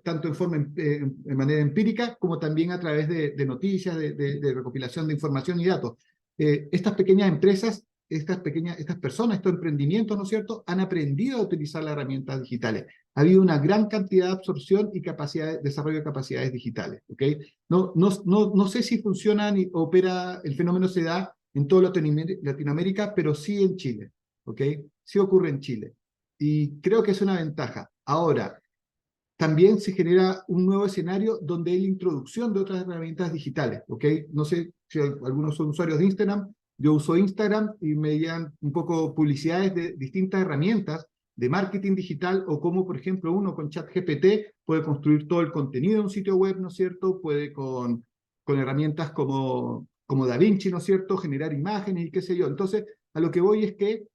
tanto en manera empírica como también a través de noticias, de recopilación de información y datos. Estas pequeñas empresas, estas personas, estos emprendimientos, ¿no es cierto?, han aprendido a utilizar las herramientas digitales. Ha habido una gran cantidad de absorción y desarrollo de capacidades digitales, ¿ok? No sé si funciona ni opera, el fenómeno se da en toda Latinoamérica, pero sí en Chile, ¿ok? Sí ocurre en Chile. Y creo que es una ventaja. Ahora, también se genera un nuevo escenario donde hay la introducción de otras herramientas digitales, ¿ok? No sé si algunos son usuarios de Instagram, yo uso Instagram y me llegan un poco publicidades de distintas herramientas de marketing digital o como, por ejemplo, uno con ChatGPT puede construir todo el contenido de un sitio web, ¿no es cierto? Puede con herramientas como DaVinci, ¿no es cierto? Generar imágenes y qué sé yo. Entonces, a lo que voy es que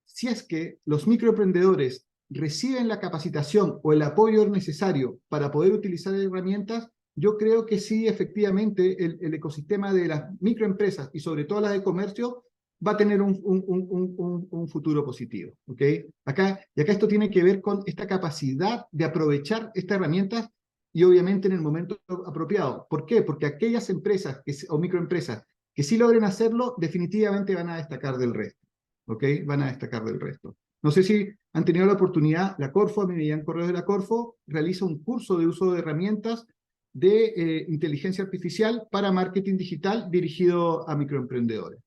si es que los microemprendedores reciben la capacitación o el apoyo necesario para poder utilizar herramientas, yo creo que sí, efectivamente, el ecosistema de las microempresas y sobre todo las de comercio va a tener un futuro positivo, ¿ok? Acá esto tiene que ver con esta capacidad de aprovechar estas herramientas y obviamente en el momento apropiado. ¿Por qué? Porque aquellas empresas o microempresas que sí logren hacerlo, definitivamente van a destacar del resto. ¿Ok? Van a destacar del resto. No sé si han tenido la oportunidad, la Corfo, a mí me llegan correos de la Corfo, realiza un curso de uso de herramientas de inteligencia artificial para marketing digital dirigido a microemprendedores.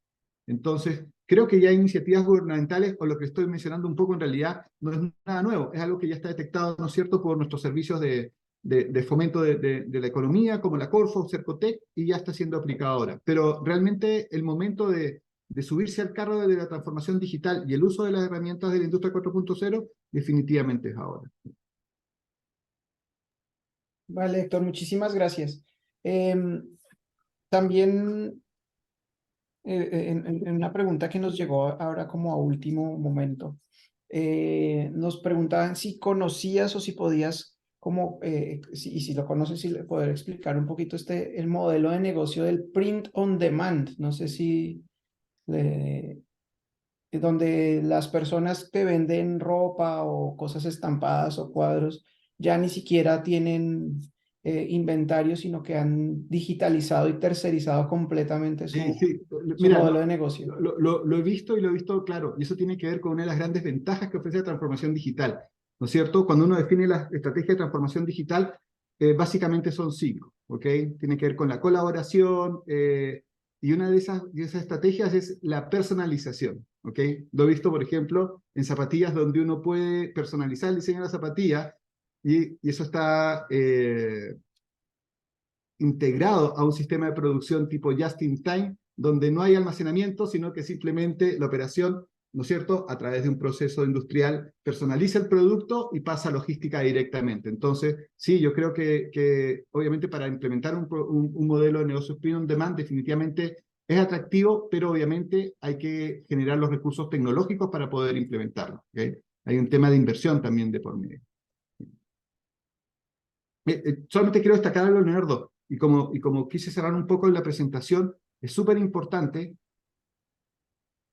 Entonces, creo que ya hay iniciativas gubernamentales, o lo que estoy mencionando un poco en realidad no es nada nuevo, es algo que ya está detectado, ¿no es cierto?, por nuestros servicios de fomento de la economía, como la Corfo, Cercotec, y ya está siendo aplicado ahora. Pero realmente el momento de subirse al carro de la transformación digital y el uso de las herramientas de la industria 4.0, definitivamente es ahora. Vale, Héctor, muchísimas gracias. También en una pregunta que nos llegó ahora como a último momento, nos preguntaban si conocías o si podías, y si lo conoces, si le poder explicar un poquito el modelo de negocio del print on demand. No sé si donde las personas que venden ropa o cosas estampadas o cuadros ya ni siquiera tienen inventario, sino que han digitalizado y tercerizado completamente Sí, su, sí. su Mira, modelo de negocio. lo he visto y lo he visto claro, y eso tiene que ver con una de las grandes ventajas que ofrece la transformación digital, ¿no es cierto? Cuando uno define la estrategia de transformación digital, básicamente son 5, ¿ok? Tiene que ver con la colaboración, y una de esas estrategias es la personalización, ¿ok? Lo he visto, por ejemplo, en zapatillas donde uno puede personalizar el diseño de la zapatilla y eso está integrado a un sistema de producción tipo just in time, donde no hay almacenamiento, sino que simplemente la operación, ¿no es cierto?, a través de un proceso industrial personaliza el producto y pasa a logística directamente. Entonces, sí, yo creo que obviamente para implementar un modelo de negocio print on demand definitivamente es atractivo, pero obviamente hay que generar los recursos tecnológicos para poder implementarlo, ¿okay? Hay un tema de inversión también de por medio. Solamente quiero destacar algo, Leonardo, y como quise cerrar un poco en la presentación, es súper importante.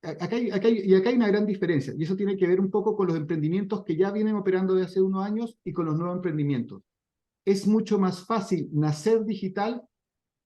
Acá hay una gran diferencia, y eso tiene que ver un poco con los emprendimientos que ya vienen operando de hace unos años y con los nuevos emprendimientos. Es mucho más fácil nacer digital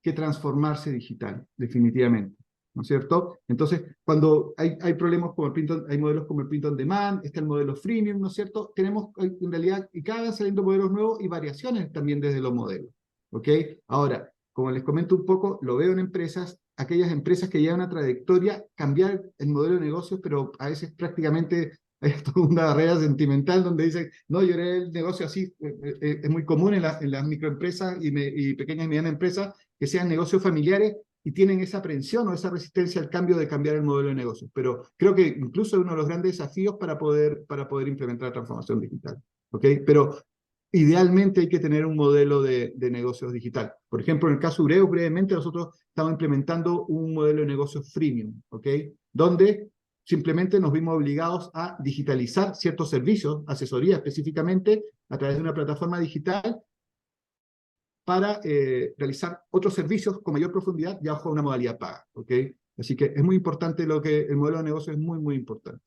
que transformarse digital, definitivamente, ¿no es cierto? Entonces, cuando hay problemas como hay modelos como el print on demand, está el modelo freemium, ¿no es cierto? Tenemos en realidad, y cada vez saliendo modelos nuevos y variaciones también desde los modelos, ¿ok? Ahora, como les comento un poco, lo veo en empresas, aquellas empresas que llevan una trayectoria, cambiar el modelo de negocios, pero a veces prácticamente hay toda una barrera sentimental donde dicen, no, yo haré el negocio así, es muy común en las microempresas y pequeñas y medianas empresas, que sean negocios familiares y tienen esa aprensión o esa resistencia al cambio de cambiar el modelo de negocios. Pero creo que incluso es uno de los grandes desafíos para poder implementar la transformación digital. ¿Ok? Pero idealmente hay que tener un modelo de negocios digital. Por ejemplo, en el caso Ureo, brevemente, nosotros estamos implementando un modelo de negocios freemium, ¿ok? Donde simplemente nos vimos obligados a digitalizar ciertos servicios, asesoría específicamente, a través de una plataforma digital, para realizar otros servicios con mayor profundidad y bajo una modalidad paga, ¿ok? Así que es muy importante el modelo de negocio es muy, muy importante.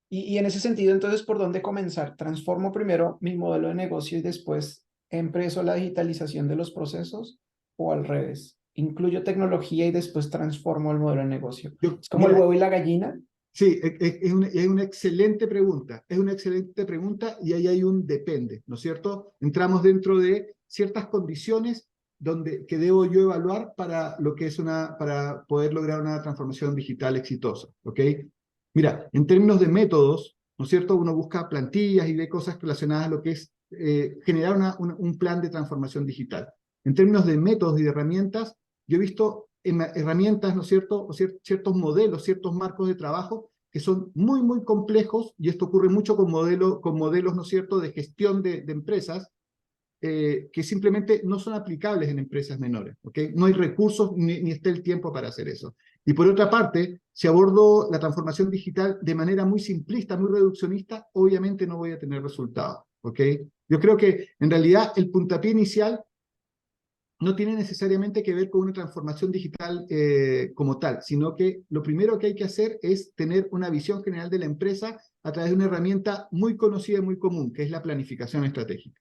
Y en ese sentido, entonces, ¿por dónde comenzar? ¿Transformo primero mi modelo de negocio y después empreso la digitalización de los procesos? ¿O al revés? ¿Incluyo tecnología y después transformo el modelo de negocio? ¿Es como el Mira, huevo y la gallina? sí, es una excelente pregunta, es una excelente pregunta y ahí hay un depende, ¿no es cierto? Entramos dentro de ciertas condiciones que debo yo evaluar para lo que es para poder lograr una transformación digital exitosa, ¿ok? Mira, en términos de métodos, ¿no es cierto? Uno busca plantillas y ve cosas relacionadas a lo que es generar un plan de transformación digital. En términos de métodos y de herramientas, yo he visto herramientas, ¿no es cierto? O ciertos modelos, ciertos marcos de trabajo que son muy, muy complejos, y esto ocurre mucho con modelos, ¿no es cierto?, de gestión de empresas, que simplemente no son aplicables en empresas menores, ¿ok? No hay recursos ni está el tiempo para hacer eso. Y por otra parte, si abordo la transformación digital de manera muy simplista, muy reduccionista, obviamente no voy a tener resultados, ¿ok? Yo creo que en realidad el puntapié inicial no tiene necesariamente que ver con una transformación digital como tal, sino que lo primero que hay que hacer es tener una visión general de la empresa a través de una herramienta muy conocida y muy común, que es la planificación estratégica.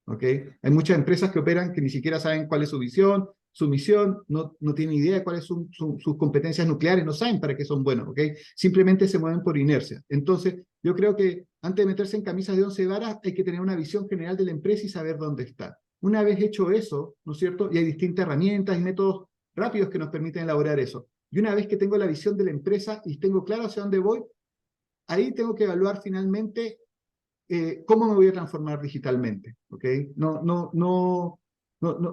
¿Okay? Hay muchas empresas que operan que ni siquiera saben cuál es su visión, su misión, no tienen idea de cuáles son sus competencias nucleares, no saben para qué son buenos, ¿ok? Simplemente se mueven por inercia. Entonces, yo creo que antes de meterse en camisas de 11 varas, hay que tener una visión general de la empresa y saber dónde está. Una vez hecho eso, ¿no es cierto? Y hay distintas herramientas y métodos rápidos que nos permiten elaborar eso. Y una vez que tengo la visión de la empresa y tengo claro hacia dónde voy, ahí tengo que evaluar finalmente cómo me voy a transformar digitalmente, ¿ok?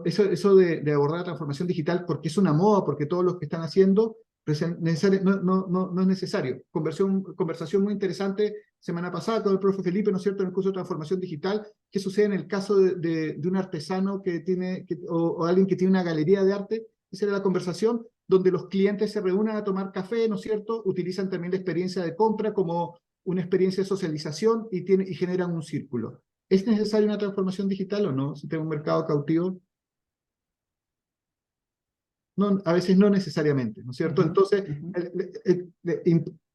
Eso de abordar la transformación digital porque es una moda, porque todos los que están haciendo, no es necesario. Conversación muy interesante semana pasada con el profe Felipe, ¿no es cierto?, en el curso de transformación digital. ¿Qué sucede en el caso de un artesano o alguien que tiene una galería de arte? Esa era la conversación, donde los clientes se reúnen a tomar café, ¿no es cierto? Utilizan también la experiencia de compra como una experiencia de socialización y generan un círculo. ¿Es necesaria una transformación digital o no? Si tengo un mercado cautivo. No, a veces no necesariamente, ¿no es cierto? Entonces,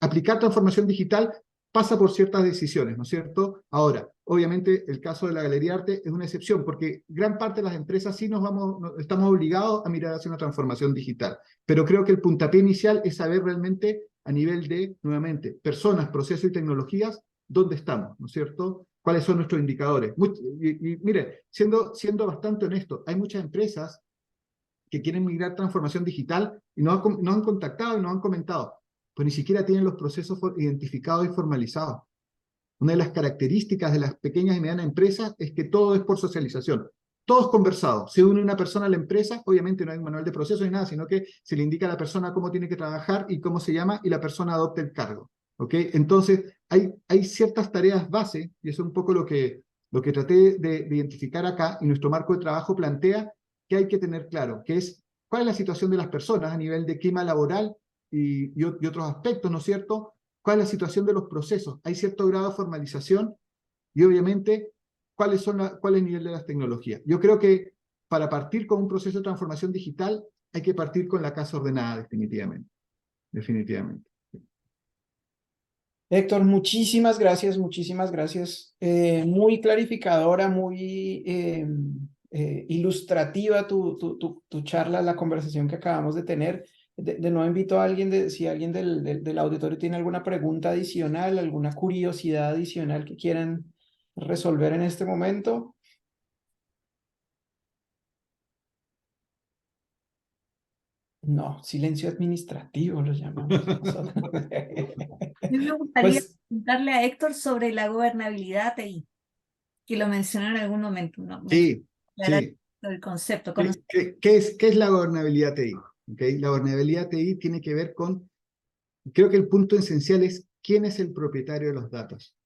aplicar transformación digital pasa por ciertas decisiones, ¿no es cierto? Ahora, obviamente, el caso de la Galería de Arte es una excepción, porque gran parte de las empresas sí estamos obligados a mirar hacia una transformación digital. Pero creo que el puntapié inicial es saber realmente a nivel de, nuevamente, personas, procesos y tecnologías, dónde estamos, ¿no es cierto? ¿Cuáles son nuestros indicadores? Y mire, siendo bastante honesto, hay muchas empresas que quieren migrar transformación digital y nos han contactado y nos han comentado, pues ni siquiera tienen los procesos identificados y formalizados. Una de las características de las pequeñas y medianas empresas es que todo es por socialización. Todo es conversado. Se une una persona a la empresa, obviamente no hay un manual de procesos ni nada, sino que se le indica a la persona cómo tiene que trabajar y cómo se llama, y la persona adopta el cargo. ¿Ok? Entonces, hay ciertas tareas base, y eso es un poco lo que traté de identificar acá, y nuestro marco de trabajo plantea que hay que tener claro, que es cuál es la situación de las personas a nivel de clima laboral y otros aspectos, ¿no es cierto? ¿Cuál es la situación de los procesos? ¿Hay cierto grado de formalización? Y obviamente, ¿cuál es el nivel de las tecnologías? Yo creo que para partir con un proceso de transformación digital hay que partir con la casa ordenada, definitivamente. Definitivamente. Héctor, muchísimas gracias, muchísimas gracias. Muy clarificadora, muy ilustrativa tu charla, la conversación que acabamos de tener. De nuevo invito a alguien, si alguien del auditorio tiene alguna pregunta adicional, alguna curiosidad adicional que quieran resolver en este momento. No, silencio administrativo lo llamamos nosotros. A mí me gustaría Pues, preguntarle a Héctor sobre la gobernabilidad TI, que lo mencionó en algún momento, ¿no? Me Sí, aclarar sí. el concepto. ¿Qué es la gobernabilidad TI? ¿Okay? La gobernabilidad TI tiene que ver con, creo que el punto esencial es quién es el propietario de los datos.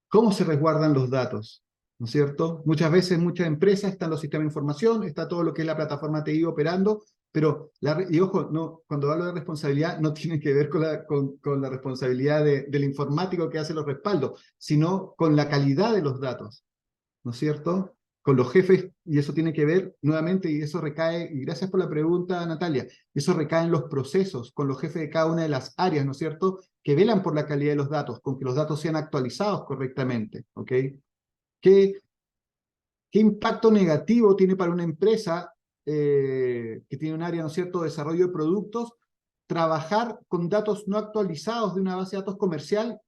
¿Cómo se resguardan los datos? ¿No es cierto? Muchas veces, muchas empresas están los sistemas de información, está todo lo que es la plataforma TI operando, pero, y ojo, no, cuando hablo de responsabilidad no tiene que ver con la responsabilidad del informático que hace los respaldos, sino con la calidad de los datos, ¿no es cierto? Con los jefes, y eso tiene que ver nuevamente, y eso recae, y gracias por la pregunta, Natalia, eso recae en los procesos, con los jefes de cada una de las áreas, ¿no es cierto?, que velan por la calidad de los datos, con que los datos sean actualizados correctamente, ¿ok? ¿Qué impacto negativo tiene para una empresa que tiene un área, ¿no es cierto?, de desarrollo de productos, trabajar con datos no actualizados de una base de datos comercial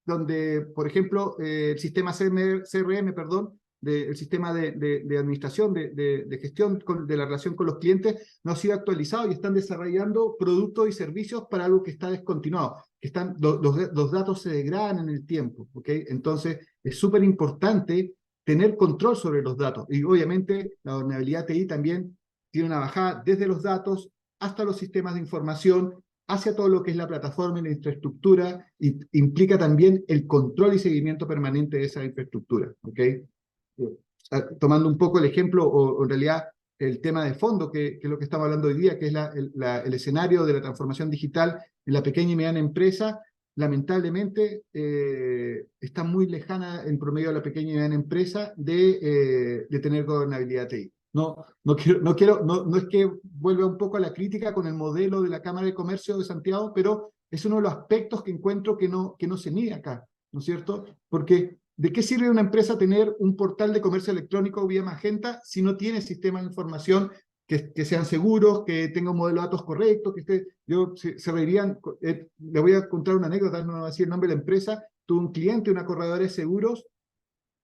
donde, por ejemplo, el sistema CRM, perdón, el sistema de administración, de gestión de la relación con los clientes, no ha sido actualizado y están desarrollando productos y servicios para algo que está descontinuado, que los datos se degradan en el tiempo, ¿ok? Entonces, es súper importante tener control sobre los datos. Y obviamente, la vulnerabilidad TI también tiene una bajada desde los datos hasta los sistemas de información, hacia todo lo que es la plataforma y la infraestructura, y implica también el control y seguimiento permanente de esa infraestructura, ¿ok? Tomando un poco el ejemplo, o en realidad el tema de fondo, que es lo que estamos hablando hoy día, que es el escenario de la transformación digital en la pequeña y mediana empresa, lamentablemente está muy lejana en promedio de la pequeña y mediana empresa de tener gobernabilidad TI. No es que vuelva un poco a la crítica con el modelo de la Cámara de Comercio de Santiago, pero es uno de los aspectos que encuentro que no se mide acá, ¿no es cierto? Porque ¿de qué sirve a una empresa tener un portal de comercio electrónico vía Magenta si no tiene sistemas de información que sean seguros, que tenga un modelo de datos correcto, se reirían, le voy a contar una anécdota, no voy a decir el nombre de la empresa, tuve un cliente, una corredora de seguros,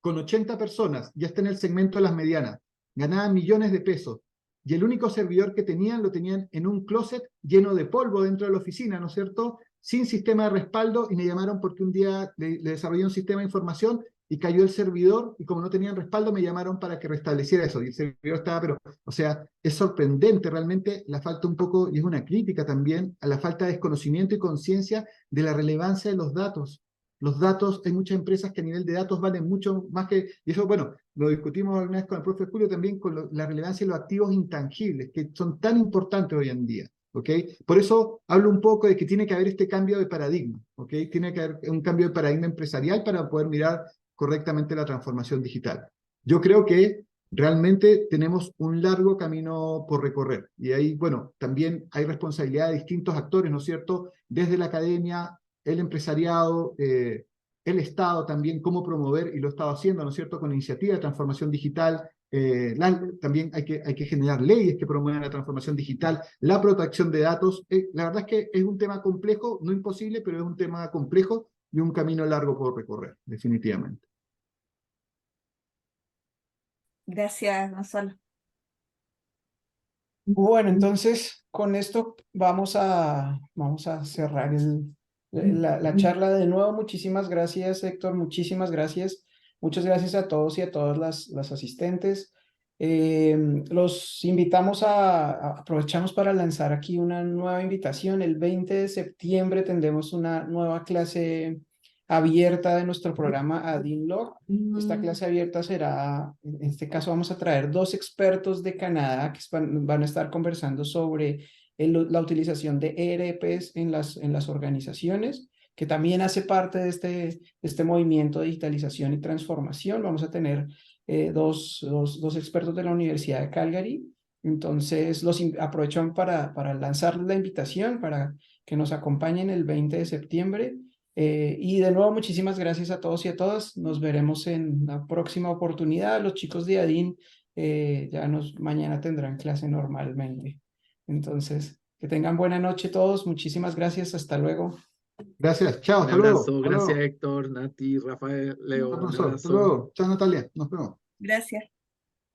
con 80 personas, ya está en el segmento de las medianas, ganaban millones de pesos, y el único servidor que tenían, lo tenían en un closet lleno de polvo dentro de la oficina, ¿no es cierto?, sin sistema de respaldo, y me llamaron porque un día le desarrollé un sistema de información y cayó el servidor, y como no tenían respaldo, me llamaron para que restableciera eso, y el servidor estaba, pero, o sea, es sorprendente realmente la falta un poco, y es una crítica también, a la falta de desconocimiento y conciencia de la relevancia de los datos. Los datos, hay muchas empresas que a nivel de datos valen mucho más que, y eso, bueno, lo discutimos alguna vez con el profe Julio también, con la relevancia de los activos intangibles, que son tan importantes hoy en día, ¿ok? Por eso hablo un poco de que tiene que haber este cambio de paradigma, ¿ok? Tiene que haber un cambio de paradigma empresarial para poder mirar correctamente la transformación digital. Yo creo que realmente tenemos un largo camino por recorrer, y ahí, bueno, también hay responsabilidad de distintos actores, ¿no es cierto?, desde la academia, el empresariado, el Estado también, cómo promover, y lo ha estado haciendo, ¿no es cierto?, con iniciativa de transformación digital. También hay que generar leyes que promuevan la transformación digital, la protección de datos. La verdad es que es un tema complejo, no imposible, pero es un tema complejo y un camino largo por recorrer, definitivamente. Gracias, Gonzalo. Bueno, entonces con esto vamos a cerrar la charla. De nuevo, muchísimas gracias, Héctor, muchísimas gracias. Muchas gracias a todos y a todas las asistentes. Los invitamos aprovechamos para lanzar aquí una nueva invitación. El 20 de septiembre tendremos una nueva clase abierta de nuestro programa ADINLog. Esta clase abierta será, en este caso vamos a traer 2 expertos de Canadá que van a estar conversando sobre la utilización de ERPs en las organizaciones, que también hace parte de este movimiento de digitalización y transformación. Vamos a tener dos expertos de la Universidad de Calgary. Entonces, aprovecho para lanzarles la invitación para que nos acompañen el 20 de septiembre. Y de nuevo, muchísimas gracias a todos y a todas. Nos veremos en la próxima oportunidad. Los chicos de ADIN mañana tendrán clase normalmente. Entonces, que tengan buena noche todos. Muchísimas gracias. Hasta luego. Gracias, chao, Un hasta luego. abrazo, Hasta gracias luego. Héctor, Nati, Rafael, Leo, un Profesor, hasta abrazo. luego. Chao, Natalia, nos vemos. Gracias.